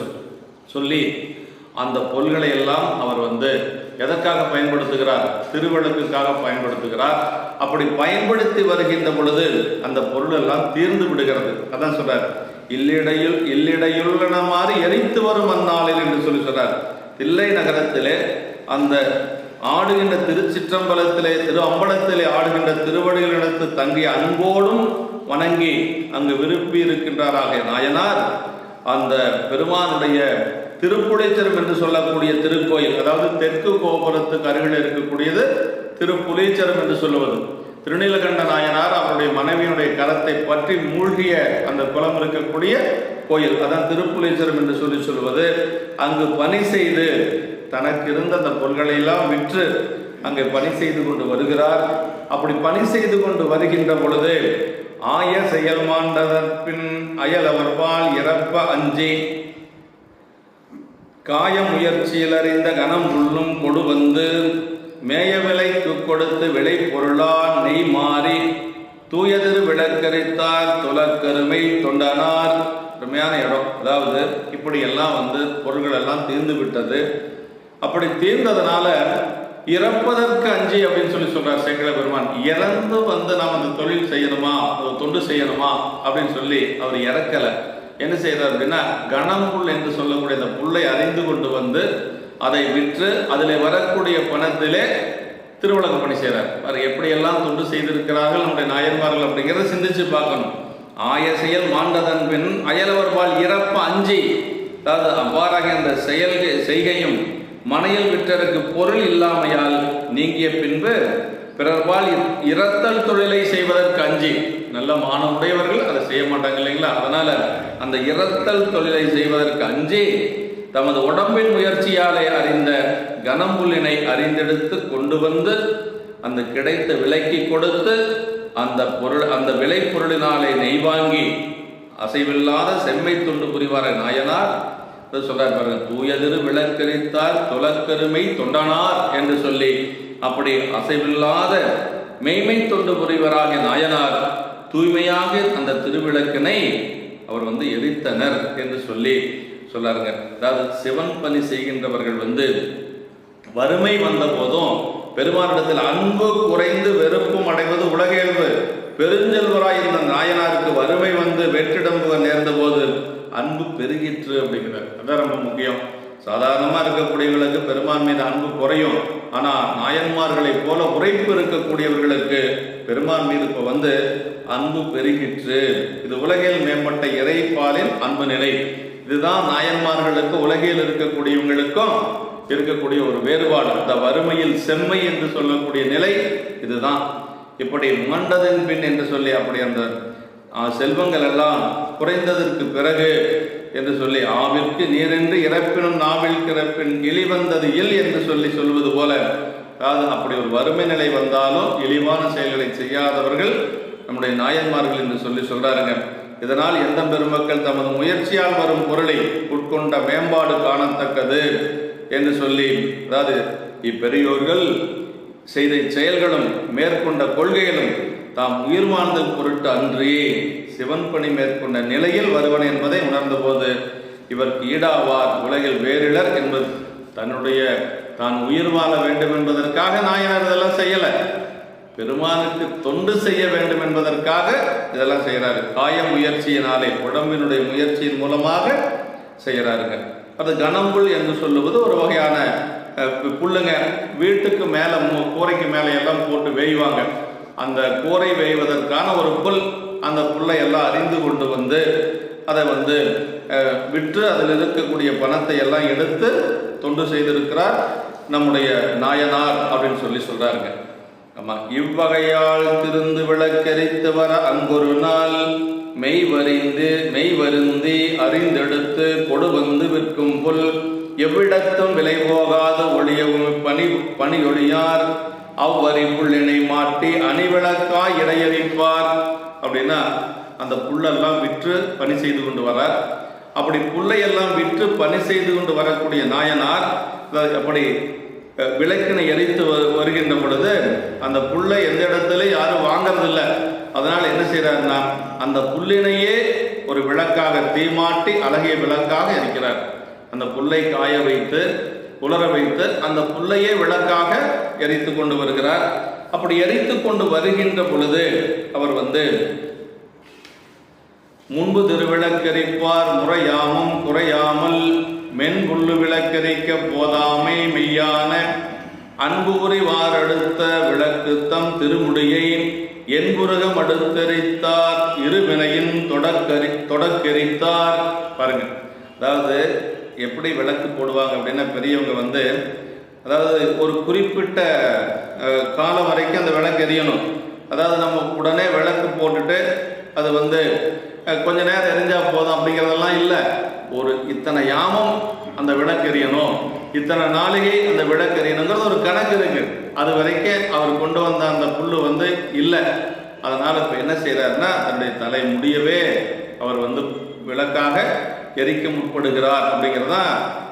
சொல்லி அந்த பொருள்களை எல்லாம் அவர் எதற்காக பயன்படுத்துகிறார், திருவிளக்குக்காக பயன்படுத்துகிறார். அப்படி பயன்படுத்தி வருகின்ற பொழுது அந்த பொருள் எல்லாம் தீர்ந்து விடுகிறது. அதான் சொல்றார், இல்லிடையுள்ளன மாதிரி எரித்து வரும் அந்நாளில் என்று சொல்லி சொல்றார். தில்லை நகரத்திலே அந்த ஆடுகின்ற திருச்சிற்றம்பலத்திலே திரு அம்பலத்திலே ஆடுகின்ற திருவடிகளிடத்து தங்கிய அன்போடும் வணங்கி அங்கு விரும்பி இருக்கின்றாராக நாயனார் அந்த பெருமானுடைய திருப்புலீச்சரம் என்று சொல்லக்கூடிய திருக்கோயில், அதாவது தெற்கு கோபுரத்துக்கு அருகில் இருக்கக்கூடியது திருப்புலீச்சரம் என்று சொல்லுவது. திருநீலகண்ட நாயனார் அவருடைய மனைவியுடைய கரத்தை பற்றி மூழ்கிய அந்த குளம் இருக்கக்கூடிய கோயில், அதான் திருப்புலீச்சரம் என்று சொல்லுவது. அங்கு பணி செய்து தனக்கு இருந்த அந்த பொருள்களை எல்லாம் விற்று அங்கே பணி செய்து கொண்டு வருகிறார். அப்படி பணி செய்து கொண்டு வருகின்ற பொழுது ஆய செயல் மாண்டதற்பின் அயல் அவர்பால் இறப்ப அஞ்சி காய முயற்சியில் அறிந்த கனம் உள்ளும் கொடு வந்து மேய விலைக்கு கொடுத்து விளை பொருளால் நெய் மாறி தூயதிரு விளக்கரித்தார் துலக்கருமை தொண்டனார். அருமையான இடம். அதாவது இப்படி எல்லாம் பொருள்கள் எல்லாம் தீர்ந்து விட்டது. அப்படி தீர்ந்ததுனால இறப்பதற்கு அஞ்சி அப்படின்னு சொல்றார் சேக்கிழ பெருமான். இறந்து நாம் அந்த தொழில் செய்யணுமா, தொண்டு செய்யணுமா அப்படின்னு சொல்லி அவர் இறக்கல. என்ன செய்யறார் அப்படின்னா, கணம்புல் என்று சொல்லக்கூடிய அந்த புல்லை அறிந்து கொண்டு அதை விற்று அதில் வரக்கூடிய பணத்திலே திருவிளக்கு பணி செய்கிறார். அவர் எப்படியெல்லாம் தொண்டு செய்திருக்கிறார்கள் நம்முடைய நாயன்மார்கள் அப்படிங்கிறத சிந்திச்சு பார்க்கணும். ஆய செயல் மாண்டதன் பின் அயலவர்பால் இறப்ப அஞ்சி, அதாவது அவ்வாறாக அந்த செய்கையும் மனையில் விற்றருக்கு பொருள் இல்லாமையால் நீங்கிய பின்பு பிறர்பால் இறத்தல் தொழிலை செய்வதற்கு அஞ்சி, நல்ல மானமுடையவர்கள் அதை செய்ய மாட்டாங்க இல்லைங்களா, அதனால அந்த இறத்தல் தொழிலை செய்வதற்கு அஞ்சி தமது உடம்பின் முயற்சியாலே அறிந்த கனம்புல்லினை அறிந்தெடுத்து கொண்டு அந்த கிடைத்த விலைக்கு கொடுத்து அந்த விலை பொருளினாலே நெய் வாங்கி அசைவில்லாத செம்மை தொண்டு புரிவார நாயனார் சொல்றார் பாருங்க. தூயதிரு விளக்கரித்தார் துலக்கருமை தொண்டனார் என்று சொல்லி அப்படி அசைவில்லாத மெய்மை தொண்டு புரிவராகிய நாயனார் தூய்மையாக அந்த திருவிளக்கினை அவர் எரித்தனர் என்று சொல்லி சொல்லாருங்க. அதாவது சிவன் பணி செய்கின்றவர்கள் வறுமை வந்த போதும் பெருமானிடத்தில் அன்பு குறைந்து வெறுப்பும் அடைவது உலகேழ்வு. பெருஞ்செல்வராய் இருந்த நாயனாருக்கு வறுமை வெற்றிடம்புக நேர்ந்த போது அன்பு பெருகிற்று அப்படிங்கிறார். அதான் ரொம்ப முக்கியம். சாதாரணமாக இருக்கக்கூடியவர்களுக்கு பெருமான் மீது அன்பு குறையும். ஆனால் நாயன்மார்களை போல உரைப்பு இருக்கக்கூடியவர்களுக்கு பெருமான் மீது இப்போ அன்பு பெருகிற்று. இது உலகில் மேம்பட்ட இறைப்பாலின் அன்பு நிலை. இதுதான் நாயன்மார்களுக்கு உலகில் இருக்கக்கூடியவங்களுக்கும் இருக்கக்கூடிய ஒரு வேறுபாடு. இந்த வறுமையில் செம்மை என்று சொல்லக்கூடிய நிலை இதுதான். இப்படி மாண்டதன் பின் என்று சொல்லி அப்படி அந்த செல்வங்கள் எல்லாம் குறைந்ததற்கு பிறகு என்று சொல்லி ஆவிற்கு நீரென்று இறப்பினும் நாவில் கிறப்பின் இழிவந்தது இல் என்று சொல்வது போல, அதாவது அப்படி ஒரு வறுமை நிலை வந்தாலும் இழிவான செயல்களை செய்யாதவர்கள் நம்முடைய நாயன்மார்கள் என்று சொல்றாருங்க. இதனால் எந்த பெருமக்கள் தமது முயற்சியால் வரும் பொருளை உட்கொண்ட மேம்பாடு காணத்தக்கது என்று சொல்லி, அதாவது இப்பெரியோர்கள் செய்த செயல்களும் மேற்கொண்ட கொள்கைகளும் தாம் உயிர் வாழ்ந்தல் பொருட்டு அன்றி சிவன் பணி மேற்கொண்ட நிலையில் வருவன என்பதை உணர்ந்த போது இவருக்கு ஈடாவார் உலகில் வேறிலர் என்பது தான் உயிர் வாழ வேண்டும் என்பதற்காக நாயனார் இதெல்லாம் செய்யலை. பெருமானுக்கு தொண்டு செய்ய வேண்டும் என்பதற்காக இதெல்லாம் செய்கிறாரு. காய முயற்சியினாலே உடம்பினுடைய முயற்சியின் மூலமாக செய்கிறாருங்க. அது கனம்புல் என்று சொல்லுவது ஒரு வகையான புல்லுங்க. வீட்டுக்கு மேலே கூரைக்கு மேலே எல்லாம் போட்டு வேய்வாங்க. அந்த கூரை வேய்வதற்கான ஒரு புல். அந்த புல்லை எல்லாம் அறிந்து கொண்டு அதை விற்று அதில் இருக்கக்கூடிய பணத்தை எல்லாம் எடுத்து தொண்டு செய்திருக்கிறார் நம்முடைய நாயனார் அப்படின்னு சொல்றாருங்க. ஆமா, இவ்வகையால் திருந்து விளக்கரித்து வர அங்கொரு நாள் மெய் வருந்தி அறிந்தெடுத்து கொடு விற்கும் புல் எவ்விடத்தும் விலை போகாத ஒளியவும் பணியொழியார் அவ்வரி புள்ளினை மாட்டி அணிவிளக்காய் இடையறிப்பார். அப்படின்னா அந்த புல்லெல்லாம் விற்று பணி செய்து கொண்டு வரார். அப்படி புல்லையெல்லாம் விற்று பணி செய்து கொண்டு வரக்கூடிய நாயனார் அப்படி விளக்கினை எரித்து வருகின்ற பொழுது அந்த புல்லை எந்த இடத்துல யாரும் வாங்கறதில்லை. அதனால என்ன செய்யறாருன்னா அந்த புல்லினையே ஒரு விளக்காக தீமாட்டி அழகிய விளக்காக எரிக்கிறார். அந்த புல்லை காய வைத்து உலர வைத்து அந்த புல்லையே விளக்காக எரித்து கொண்டு வருகிறார். அப்படி எரித்து கொண்டு வருகின்ற பொழுது அவர் முன்பு திருவிளக்கரிப்பார் முறையாமும் குறையாமல் மென்புள்ளு விளக்கரிக்க போதாமை மெய்யான அன்பு உரிவார் அடுத்த விளக்குத்தம் திருமுடியை என்புருகம் அடுத்தரித்தார் இருவினையின் தொடக்கரித்தார். பாருங்க, அதாவது எப்படி விளக்கு போடுவாங்க அப்படின்னா பெரியவங்க அதாவது ஒரு குறிப்பிட்ட காலம் வரைக்கும் அந்த விளக்கு எரியணும். அதாவது நம்ம உடனே விளக்கு போட்டுட்டு அது கொஞ்ச நேரம் எரிஞ்சா போதும் அப்படிங்கிறதெல்லாம் இல்லை. ஒரு இத்தனை யாமம் அந்த விளக்கு எரியணும், இத்தனை நாளிகை அந்த விளக்கு எரியணுங்கிறது ஒரு கணக்கு இருக்கு. அது வரைக்கும் அவர் கொண்டு வந்த அந்த புல்லு இல்லை. அதனால இப்ப என்ன செய்யறாருன்னா, தன்னுடைய தலை முடியவே அவர் விளக்காக எரிக்க முற்படுகிறார் அப்படிங்கிறதா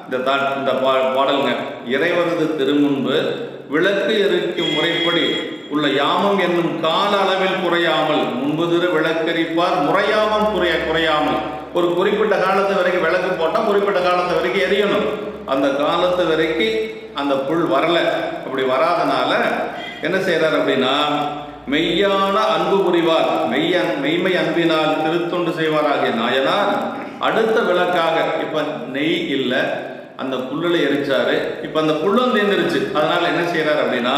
இந்த பாடல்ங்க. இறைவரது திருமுன்பு விளக்கு எரிக்கும் முறைப்படி உள்ள யாமம் என்னும் கால அளவில் குறையாமல் முன்பு திரு விளக்கெரிப்பார் முறையாமம் குறையாமல். ஒரு குறிப்பிட்ட காலத்து வரைக்கும் விளக்கு போட்டால் குறிப்பிட்ட காலத்து வரைக்கும் எரியணும். அந்த காலத்து வரைக்கும் அந்த புல் வரல. அப்படி வராதனால என்ன செய்யறார் அப்படின்னா, மெய்யான அன்பு புரிவார், மெய்மை அன்பினால் திருத்தொண்டு செய்வாராகிய நாயனார் அடுத்த விளக்காக இப்ப நெய் இல்லை, அந்த புல்லுல எரிச்சாரு. இப்ப அந்த புல்லும் தேர்ந்துருச்சு. அதனால என்ன செய்யறாரு அப்படின்னா,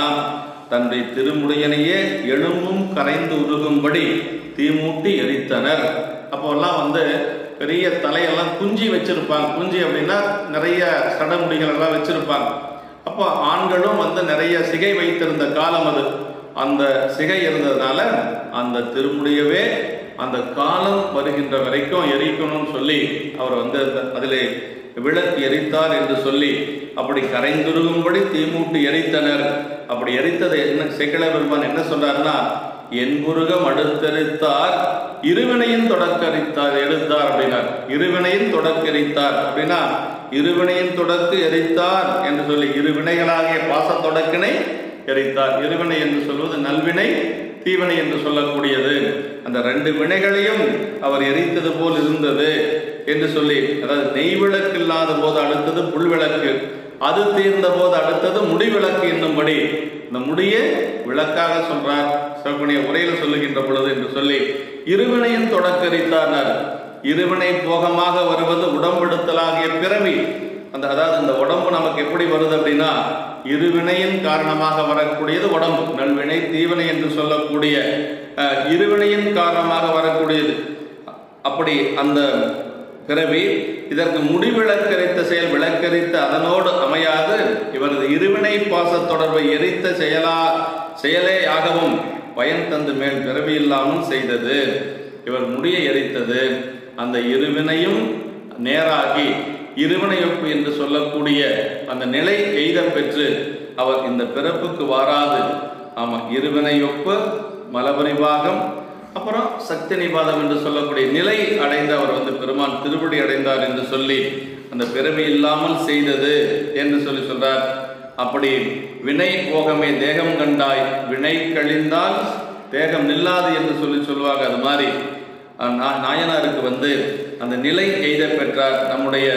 தன்னுடைய திருமுடியனையே எலும்பும் கரைந்து உருகும்படி தீமூட்டி எரித்தனர். அப்போல்லாம் பெரிய தலையெல்லாம் குஞ்சி வச்சிருப்பாங்க. குஞ்சி அப்படின்னா நிறைய சடமுடிகள் எல்லாம் வச்சிருப்பாங்க. அப்போ ஆண்களும் நிறைய சிகை வைத்திருந்த காலம் அது. அந்த சிகை இருந்ததுனால அந்த திருமுடியவே அந்த காலம் வருகின்ற வரைக்கும் எரிக்கணும்னு சொல்லி அவர் அதிலே விளக்கு எரித்தார் என்று சொல்லி அப்படி கரைந்துருகும்படி தீமூட்டி எரித்தனர். அப்படி எரித்தது என்ன சேக்கிழார் பெருமான் என்ன சொல்றாருன்னா, என்புருகம் அடுத்தெரித்தார் இருவினையின் தொடக்கரித்தார் எடுத்தார் அப்படின்னார். இருவினையின் தொடக்கரித்தார் அப்படின்னா இருவினையின் தொடக்கு எரித்தார் என்று சொல்லி இருவினைகளாகிய பாச தொடக்கினை எரித்தார். இருவினை என்று சொல்வது நல்வினை தீவினை என்று சொல்லக்கூடியது. அந்த ரெண்டு வினைகளையும் அவர் எரித்தது போல் இருந்தது என்று சொல்லி, அதாவது நெய் விளக்கு இல்லாத போது அடுத்தது புல்விளக்கு, அது தீர்ந்த போது அடுத்தது முடிவிளக்கு என்னும்படி இந்த முடியை விளக்காக சொல்றார் சிவப்புடைய உரையில சொல்லுகின்ற பொழுது என்று சொல்லி இருவினையின் தொடக்கரித்தார். இருவினை போகமாக வருவது உடம்பெடுத்தலாகிய பிறவி. அதாவது இந்த உடம்பு நமக்கு எப்படி வருது அப்படின்னா, இருவினையின் காரணமாக வரக்கூடியது உடம்பு. நல்வினை தீவினை என்று சொல்லக்கூடிய இருவினையின் காரணமாக வரக்கூடியது. அப்படி அந்த பிறவி இதற்கு முடிவிளக்கரித்த செயல் விளக்கரித்த அதனோடு அமையாது இவரது இருவினை பாச தொடர்பை எரித்த செயலேயாகவும் பயன் தந்து மேல் பிறவி இல்லாமல் செய்தது. இவர் முடியை எரித்தது அந்த இருவினையும் நேராகி இருவினையொப்பு என்று சொல்லக்கூடிய அந்த நிலை எய்த பெற்று அவர் இந்த பிறப்புக்கு வாராது. ஆமா, இருவினையொப்பு மலபரிபாகம் அப்புறம் சக்தி நிபாதம் என்று சொல்லக்கூடிய நிலை அடைந்து அவர் பெருமான் திருவடி அடைந்தார் என்று சொல்லி அந்த பிறவி இல்லாமல் செய்தது என்று சொல்றார். அப்படி வினை போகமே தேகம் கண்டாய் வினை கழிந்தால் தேகம் நில்லாது என்று சொல்லுவாங்க. அது மாதிரி நாயனாருக்கு அந்த நிலை எய்த பெற்றார். நம்முடைய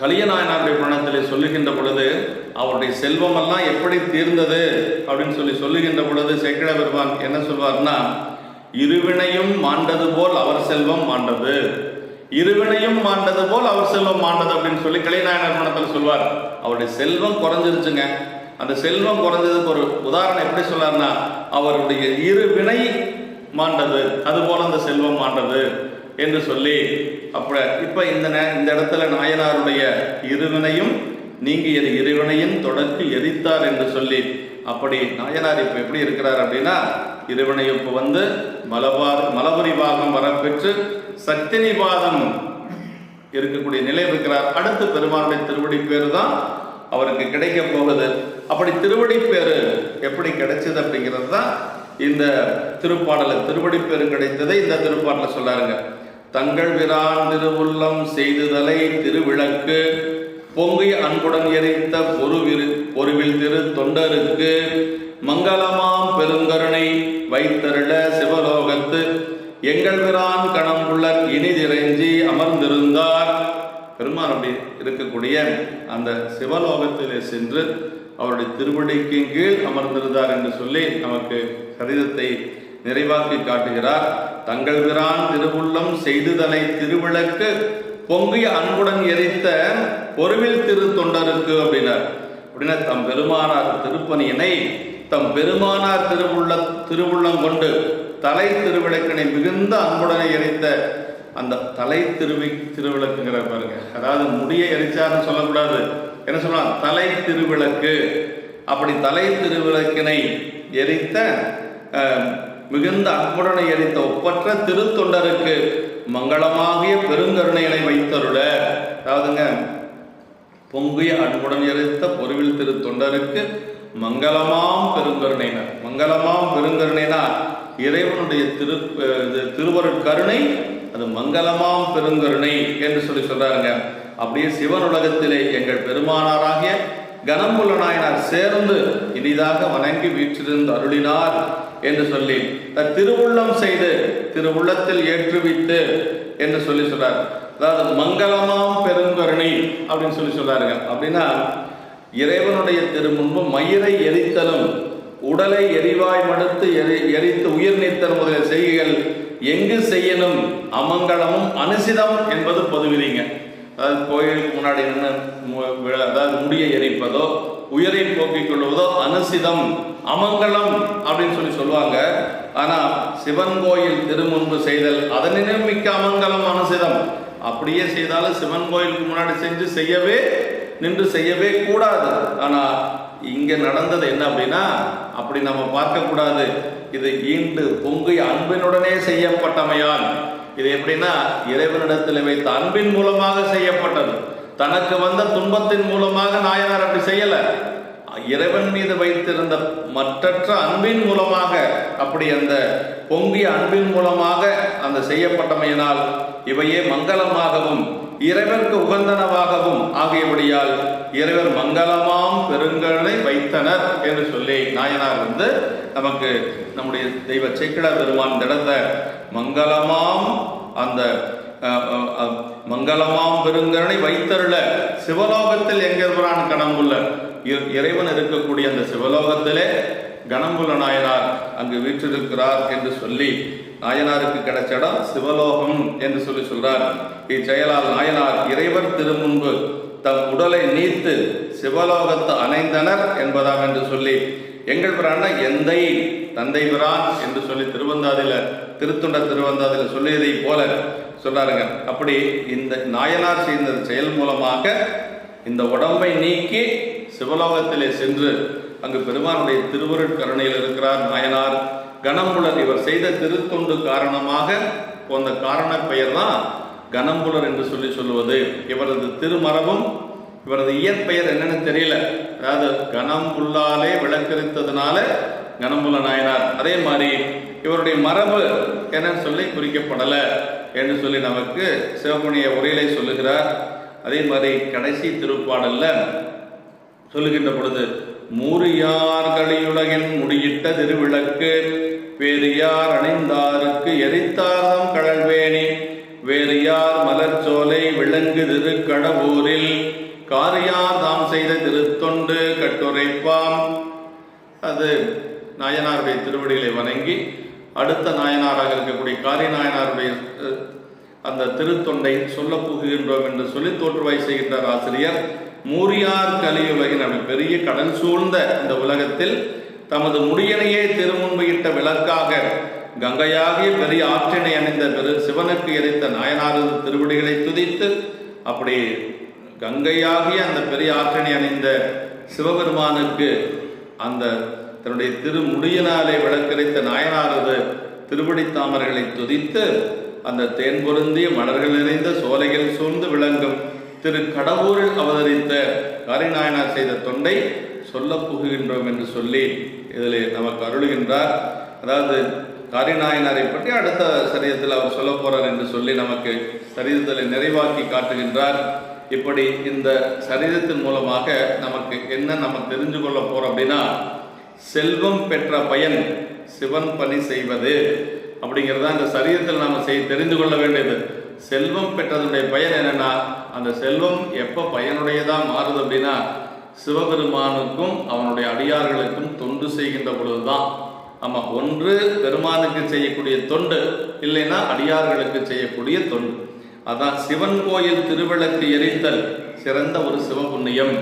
கலியநாயனாருடைய புராணத்தில் சொல்லுகின்ற பொழுது அவருடைய செல்வமெல்லாம் எப்படி தீர்ந்தது அப்படின்னு சொல்லுகின்ற பொழுது சேக்கிழார் பெருமான் என்ன சொல்வார்னா, இருவினையும் மாண்டது போல் அவர் செல்வம் மாண்டது, இருவினையும் மாண்டது போல் அவர் செல்வம் மாண்டது அப்படின்னு சொல்லி கலியநாயனார் புராணத்தில் சொல்வார். அவருடைய செல்வம் குறைஞ்சிருச்சுங்க. அந்த செல்வம் குறைஞ்சதுக்கு ஒரு உதாரணம் எப்படி சொல்லார்னா, அவருடைய இருவினை மாண்டது அதுபோல அந்த செல்வம் மாண்டது என்று சொல்லி இப்ப இந்த இடத்துல நாயனாருடைய இருவினையும் நீங்கியது இருவினையின் தொடர்க்கு எரித்தார் என்று சொல்லி, அப்படி நாயனார் இப்ப எப்படி இருக்கிறார் அப்படின்னா, இருவினையொப்பு மலபுரி பாகம் வரப்பெற்று சக்தி நிபாதம் இருக்கக்கூடிய நிலை இருக்கிறார். அடுத்து பெருமானுடைய திருவடி பேரு தான் அவருக்கு கிடைக்க போகுது. அப்படி திருவடி பேரு எப்படி கிடைச்சது அப்படிங்கிறது தான் இந்த திருப்பாடல திருவடி பேரு கிடைத்ததை இந்த திருப்பாடல சொல்லாருங்க. தங்கள் விரான் திருவுள்ளம் செய்துதலை திருவிளக்கு பொங்கிய அன்புடன் எரித்த பொருவில் திரு தொண்டருக்கு மங்களமாம் பெருங்கருணை வைத்தருள சிவலோகத்து எங்கள் விரான் கணம்புள்ளர் இனிதிறைஞ்சி அமர்ந்திருந்தார். பெருமான் அப்படி இருக்கக்கூடிய அந்த சிவலோகத்திலே சென்று அவருடைய திருவடிக்கு கீழ் அமர்ந்திருந்தார் என்று சொல்லி நமக்கு சரிதத்தை நிறைவாக்கி காட்டுகிறார். தங்கள் பிரான் திருவுள்ளம் செய்துதலை திருவிளக்கு பொங்கிய அன்புடன் எரித்த பொருவில் திரு தொண்டருக்கு அப்படின்னார். அப்படின்னா தம் பெருமானார் திருப்பணியினை தம் பெருமானார் திருவுள்ளம் கொண்டு தலை திருவிளக்கினை மிகுந்த அன்புடனை எரித்த அந்த தலை திருவிளக்குங்கிற பாருங்க. அதாவது முடியை எரிச்சார்னு சொல்லக்கூடாது, என்ன சொல்லலாம், தலை திருவிளக்கு. அப்படி தலை திருவிளக்கினை எரித்த மிகுந்த அன்புடனை எரித்த ஒப்பற்ற திருத்தொண்டருக்கு மங்களமாகிய பெருங்கருணைகளை வைத்தருள. அதாவதுங்க, பொங்கிய அன்புடன் எரித்த பொருவில் திருத்தொண்டருக்கு மங்களமாம் பெருங்கருணைனர். மங்களமாம் பெருங்கருணைனா இறைவனுடைய திருவருட்கருணை, அது மங்களமாம் பெருங்கருணை என்று சொல்றாருங்க. அப்படியே சிவன் உலகத்திலே எங்கள் பெருமானாராகிய கணம்புல நாயனார் சேர்ந்து இனிதாக வணங்கி வீற்றிருந்து அருளினார் என்று சொல்லி திருவுள்ளம் செய்து திருவுள்ளத்தில் ஏற்றுவித்து என்று சொல்றார். அதாவது மங்களமாம் பெருங்கருணை அப்படின்னு சொல்றாருங்க. அப்படின்னா இறைவனுடைய திருமுன்பு மயிரை எரித்தலும் உடலை எரிவாய் மடுத்து எரித்து உயிர் நீத்தல் முதலிய செய்கைகள் எங்கு செய்யணும் அமங்கலமும் அனுசிதம் என்பது பொதுவிதிங்க. அதாவது கோயிலுக்கு முன்னாடி அதாவது முடியை எரிப்பதோ உயிரை போக்கிக் கொள்வதோ அனுசிதம் அமங்கலம் அப்படின்னு சொல்லுவாங்க. ஆனா சிவன் கோயில் திருமுன்பு செய்தல் அதனினே மிக்க அமங்கலம் அனுசிதம். அப்படியே செய்தாலும் சிவன் கோயிலுக்கு முன்னாடி செஞ்சு நின்று செய்யவே கூடாது. ஆனா இங்க நடந்தது என்ன அப்படின்னா, அப்படி நம்ம பார்க்க கூடாது. இது ஈண்டு பொங்கு அன்பினுடனே செய்யப்பட்டமையால், இது எப்படின்னா இறைவனிடத்தில் வைத்த அன்பின் மூலமாக செய்யப்பட்டது. தனக்கு வந்த துன்பத்தின் மூலமாக நாயனார் அப்படி செய்யல, இறைவன் மீது வைத்திருந்த மற்றற்ற அன்பின் மூலமாக, அப்படி அந்த பொங்கிய அன்பின் மூலமாக அந்த செய்யப்பட்டமையினால் இவையே மங்களமாகவும் இறைவனுக்கு உகந்தனவாகவும் ஆகியபடியால் இறைவர் மங்களமாம் பெருங்கருணை வைத்தனர் என்று சொல்லி நாயனார் நமக்கு நம்முடைய தெய்வ சேக்கிழார் பெருமான் இடத்த மங்களமாம் அந்த மங்களமாம் பெருங்கருணை வைத்தருள சிவலோகத்தில் என்கிறான் கணம்புள்ள இறைவன் இருக்கக்கூடிய அந்த சிவலோகத்திலே கணம்புல நாயனார் அங்கு வீற்றிருக்கிறார் என்று சொல்லி நாயனாருக்கு கிடைச்ச இடம் சிவலோகம் என்று சொல்றார். இச்செயலால் நாயனார் இறைவர் திருமுன்பு தம் உடலை நீத்து சிவலோகத்து அணைந்தனர் என்பதாம் என்று சொல்லி எங்கள் பிரான எந்தை தந்தை பிரான் என்று சொல்லி திருத்தொண்ட திருவந்தாதில சொல்லியதை போல சொன்னாருங்க. அப்படி இந்த நாயனார் செய்த செயல் மூலமாக இந்த உடம்பை நீக்கி சிவலோகத்திலே சென்று அங்கு பெருமானுடைய திருவருட்கருணையில் இருக்கிறார் நாயனார். கணம்புலர் இவர் செய்த திருத்தொண்டு காரணமாக போன்ற காரண பெயர் தான் கணம்புலர் என்று சொல்லுவது. இவரது திருமரபும் இவரது இயற்பெயர் என்னன்னு தெரியல. அதாவது கணம்புல்லாலே விளக்கரித்ததுனால கணம்புல நாயனார். அதே மாதிரி இவருடைய மரபு என்னன்னு சொல்லி குறிக்கப்படல என்று சொல்லி நமக்கு சிவபுண்ணிய உரையிலே சொல்லுகிறார். அதே மாதிரி கடைசி திருப்பாடல்ல சொல்லுகின்ற பொழுது மூரியார்களியுலகின் முடியிட்ட திருவிளக்கு பேரியார் அணிந்தாருக்கு எரித்தார்தம் கடல்வேணி வேறியார் மலர்ச்சோலை விளங்கு திருக்கடவூரில் காரியார் தாம் செய்த திருத்தொண்டு கட்டுரைப்பாம். அது நாயனாருடைய திருவடிகளை வணங்கி அடுத்த நாயனாராக இருக்கக்கூடிய காரிய நாயனாருடைய அந்த திருத்தொண்டை சொல்ல புகுகின்றோம் என்று சொல்லி தோற்றுவாய் செய்கின்றார் ஆசிரியர். மூரியார் கலியுலகின் அப்படி பெரிய கடல் சூழ்ந்த இந்த உலகத்தில் தமது முடியனையே திருமுன்பு இட்ட விளக்காக கங்கையாகிய பெரிய ஆற்றினை அணிந்த சிவனுக்கு எரித்த நாயனாரது திருவடிகளை துதித்து, அப்படி கங்கையாகிய அந்த பெரிய ஆற்றினை அணிந்த சிவபெருமானுக்கு அந்த தன்னுடைய திருமுடியினாலே விளக்கரித்த நாயனாரது திருவடி தாமரைகளை துதித்து, அந்த தேன் பொருந்திய மலர்கள் நிறைந்த சோலைகள் சூழ்ந்து விளங்கும் திரு கடவுரில் அவதரித்த காரிநாயனார் செய்த தொண்டை சொல்ல புகுகின்றோம் என்று சொல்லி இதில் நமக்கு அருளுகின்றார். அதாவது காரிநாயனாரை பற்றி அடுத்த சரீரத்தில் அவர் சொல்ல போறார் என்று சொல்லி நமக்கு சரீரத்தில் நிறைவாக்கி காட்டுகின்றார். இப்படி இந்த சரீரத்தின் மூலமாக நமக்கு என்ன நம்ம தெரிஞ்சு கொள்ள போறோம் அப்படின்னா, செல்வம் பெற்ற பயன் சிவன் பணி செய்வது அப்படிங்கிறத இந்த சரீரத்தில் நாம் தெரிந்து கொள்ள வேண்டியது. செல்வம் பெற்றதுடைய பயன் என்னன்னா, அந்த செல்வம் எப்போ பயனுடையதாக மாறுது அப்படின்னா, சிவபெருமானுக்கும் அவனுடைய அடியார்களுக்கும் தொண்டு செய்கின்ற பொழுதுதான். ஆமாம், ஒன்று பெருமானுக்கு செய்யக்கூடிய தொண்டு, இல்லைன்னா அடியார்களுக்கு செய்யக்கூடிய தொண்டு. அதான் சிவன் கோயில் திருவிளக்கு எரித்தல் சிறந்த ஒரு சிவபுண்ணியம்.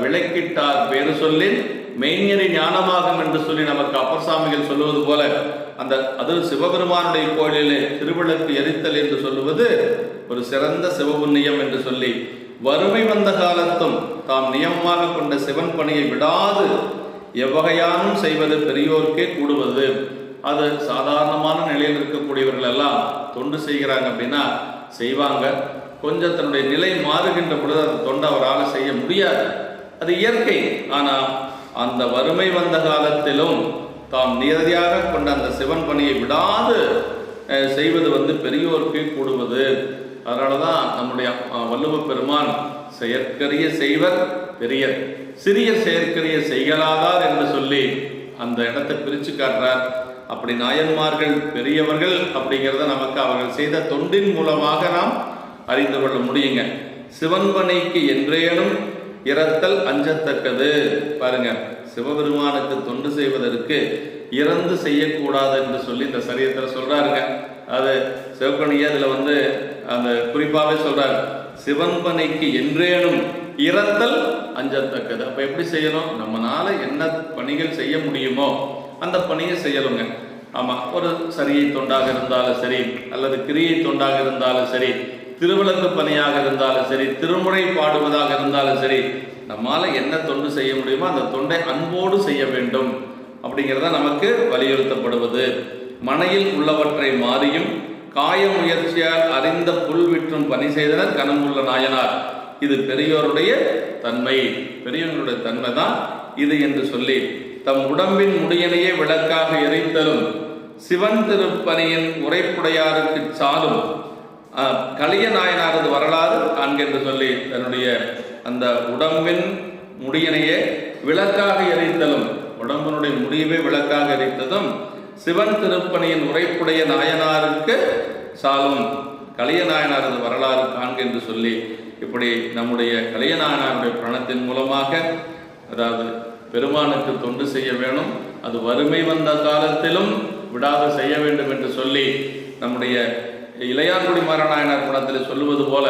விளக்கிட்டார் பேரு சொல்லின் மெய்ஞரி ஞானமாகும் என்று சொல்லி நமக்கு அப்பர் சாமிகள் சொல்லுவது போல, அது சிவபெருமானுடைய கோயிலிலே திருவிளக்கு எரித்தல் என்று சொல்லுவது ஒரு சிறந்த சிவபுண்ணியம் என்று சொல்லி, வறுமை வந்த காலத்தும் தாம் நியமமாக கொண்ட சிவன் பணியை விடாது எவ்வகையானும் செய்வது பெரியோர்க்கே கூடுவது. அது சாதாரணமான நிலையில் இருக்கக்கூடியவர்கள் எல்லாம் தொண்டு செய்கிறாங்க அப்படின்னா செய்வாங்க. கொஞ்சம் தன்னுடைய நிலை மாறுகின்ற பொழுது அந்த தொண்டை அவரால் செய்ய முடியாது, அது இயற்கை. ஆனால் அந்த வறுமை வந்த காலத்திலும் தாம் நேரடியாக கொண்ட அந்த சிவன் பணியை விடாது செய்வது பெரியோருக்கு கூடுவது. அதனால தான் நம்முடைய வள்ளுவ பெருமான் செயற்கரிய செய்வர் பெரியர், சிறிய செயற்கரிய செய்கலாதார் என்று சொல்லி அந்த இடத்தை பிரித்து காட்டுறார். அப்படி நாயன்மார்கள் பெரியவர்கள் அப்படிங்கிறத நமக்கு அவர்கள் செய்த தொண்டின் மூலமாக நாம் அறிந்து கொள்ள முடியுங்க. சிவன் பணிக்கு என்றேனும் இறத்தல் அஞ்சத்தக்கது. பாருங்க, சிவபெருமானுக்கு தொண்டு செய்வதற்கு இறந்து செய்யக்கூடாது என்று சொல்லி இந்த சரியத்தில் சொல்றாருங்க. அது சிவப்பணியை அதில் அந்த குறிப்பாகவே சொல்றாரு, சிவன் பணிக்கு என்றேனும் இறத்தல் அஞ்சத்தக்கது. அப்போ எப்படி செய்யணும்? நம்மளால என்ன பணிகள் செய்ய முடியுமோ அந்த பணியை செய்யலுங்க. ஆமாம், ஒரு சரியை தொண்டாக இருந்தாலும் சரி, அல்லது கிரியை தொண்டாக இருந்தாலும் சரி, திருவிளக்கு பணியாக இருந்தாலும் சரி, திருமுறை பாடுவதாக இருந்தாலும் சரி, நம்மால் என்ன தொண்டு செய்ய முடியுமோ அந்த தொண்டை அன்போடு செய்ய வேண்டும் அப்படிங்கிறத நமக்கு வலியுறுத்தப்படுவது. மனையில் உள்ளவற்றை மாறியும் காய முயற்சியால் அறிந்த புல் விற்றும் பணி செய்தனர் கனமுள்ள நாயனார். இது பெரியோருடைய தன்மை, பெரியவர்களுடைய தன்மை தான் இது என்று சொல்லி தம் உடம்பின் முடியனையே விளக்காக எரித்தலும் சிவன் திருப்பணியின் உரைப்புடையாருக்கு சாலும் கலிய நாயனாரது வரலாறு காண்கென்று சொல்லி தன்னுடைய அந்த உடம்பின் முடியனையே விளக்காக எரித்தலும், உடம்பினுடைய முடியவே விளக்காக எரித்ததும் சிவன் திருப்பணியின் உரைப்புடைய நாயனாருக்கு சாலும் கலிய நாயனாரது வரலாறு காண்கென்று சொல்லி இப்படி நம்முடைய கலிய நாயனாருடைய பிரணத்தின் மூலமாக, அதாவது பெருமானுக்கு தொண்டு செய்ய வேணும், அது வறுமை வந்த காலத்திலும் விடாது செய்ய வேண்டும் என்று சொல்லி நம்முடைய இளையான்குடி மாறநாயனார் படத்தில் சொல்லுவது போல,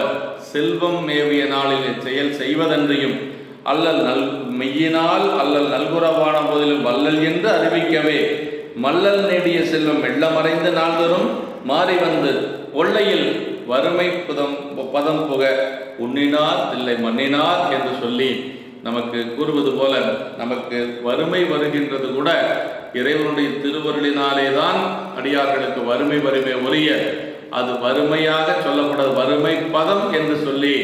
செல்வம் மேவிய நாளில் செயல் செய்வதன்றியும் அல்லல் மெய்யினால் அல்லல் நல்குறவான போதிலும் வல்லல் என்று அறிவிக்கவே மல்லல் நேடிய செல்வம் வெள்ளமறைந்து நாள்தோறும் மாறி வந்து ஒல்லையில் வறுமை பதம் புக உண்ணினார் இல்லை மண்ணினார் என்று சொல்லி நமக்கு கூறுவது போல, நமக்கு வறுமை வருகின்றது கூட இறைவனுடைய திருவருளினாலே தான் அடியார்களுக்கு வறுமை ஒழிய அது வறுமையாக சொல்லப்படாது, வறுமை பதம் என்று சொல்லி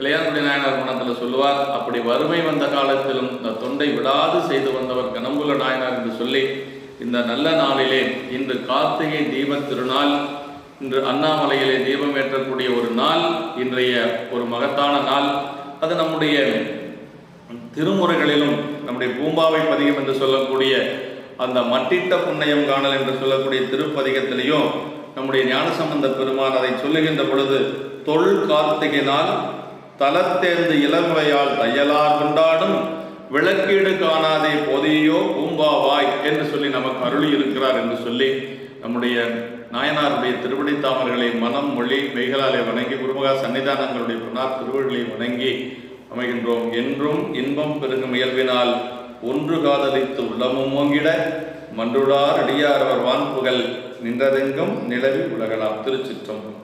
இளையான்குடி நாயனார் குணத்தில் சொல்லுவார். அப்படி வறுமை வந்த காலத்திலும் இந்த தொண்டை விடாது செய்து வந்தவர் கனம்புள்ள நாயனார் என்று சொல்லி இந்த நல்ல நாளிலே, இன்று கார்த்திகை தீப திருநாள், இன்று அண்ணாமலையிலே தீபம் ஏற்றக்கூடிய ஒரு நாள், இன்றைய ஒரு மகத்தான நாள். அது நம்முடைய திருமுறைகளிலும் நம்முடைய பூம்பாவை பதிகம் என்று சொல்லக்கூடிய அந்த மட்டிட்ட புண்ணியம் காணல் என்று சொல்லக்கூடிய திருப்பதிகத்திலையும் நம்முடைய ஞானசம்பந்த பெருமான் அதை சொல்லுகின்ற பொழுது, தொல் கார்த்திகை நாள் தலத்தேர்ந்து இளமுறையால் தையலார் கொண்டாடும் விளக்கீடு காணாதே பொதியோ பூம்பாவாய் என்று சொல்லி நமக்கு அருளி இருக்கிறார் என்று சொல்லி நம்முடைய நாயனாருடைய திருவடி தாமர்களை மனம் மொழி மெய்களாலே வணங்கி குருமகா சன்னிதானங்களுடைய பொன்னார் திருவடிகளை வணங்கி அமைகின்றோம். என்றும் இன்பம் பெருகும் இயல்பினால் ஒன்று காதலித்து உள்ளமும் ஓங்கிட மன்றுடார் அடியார் அவர் வான்புகள் நின்றதெங்கும் நிலவி உலகலாம். திருச்சிற்றம்பலம்.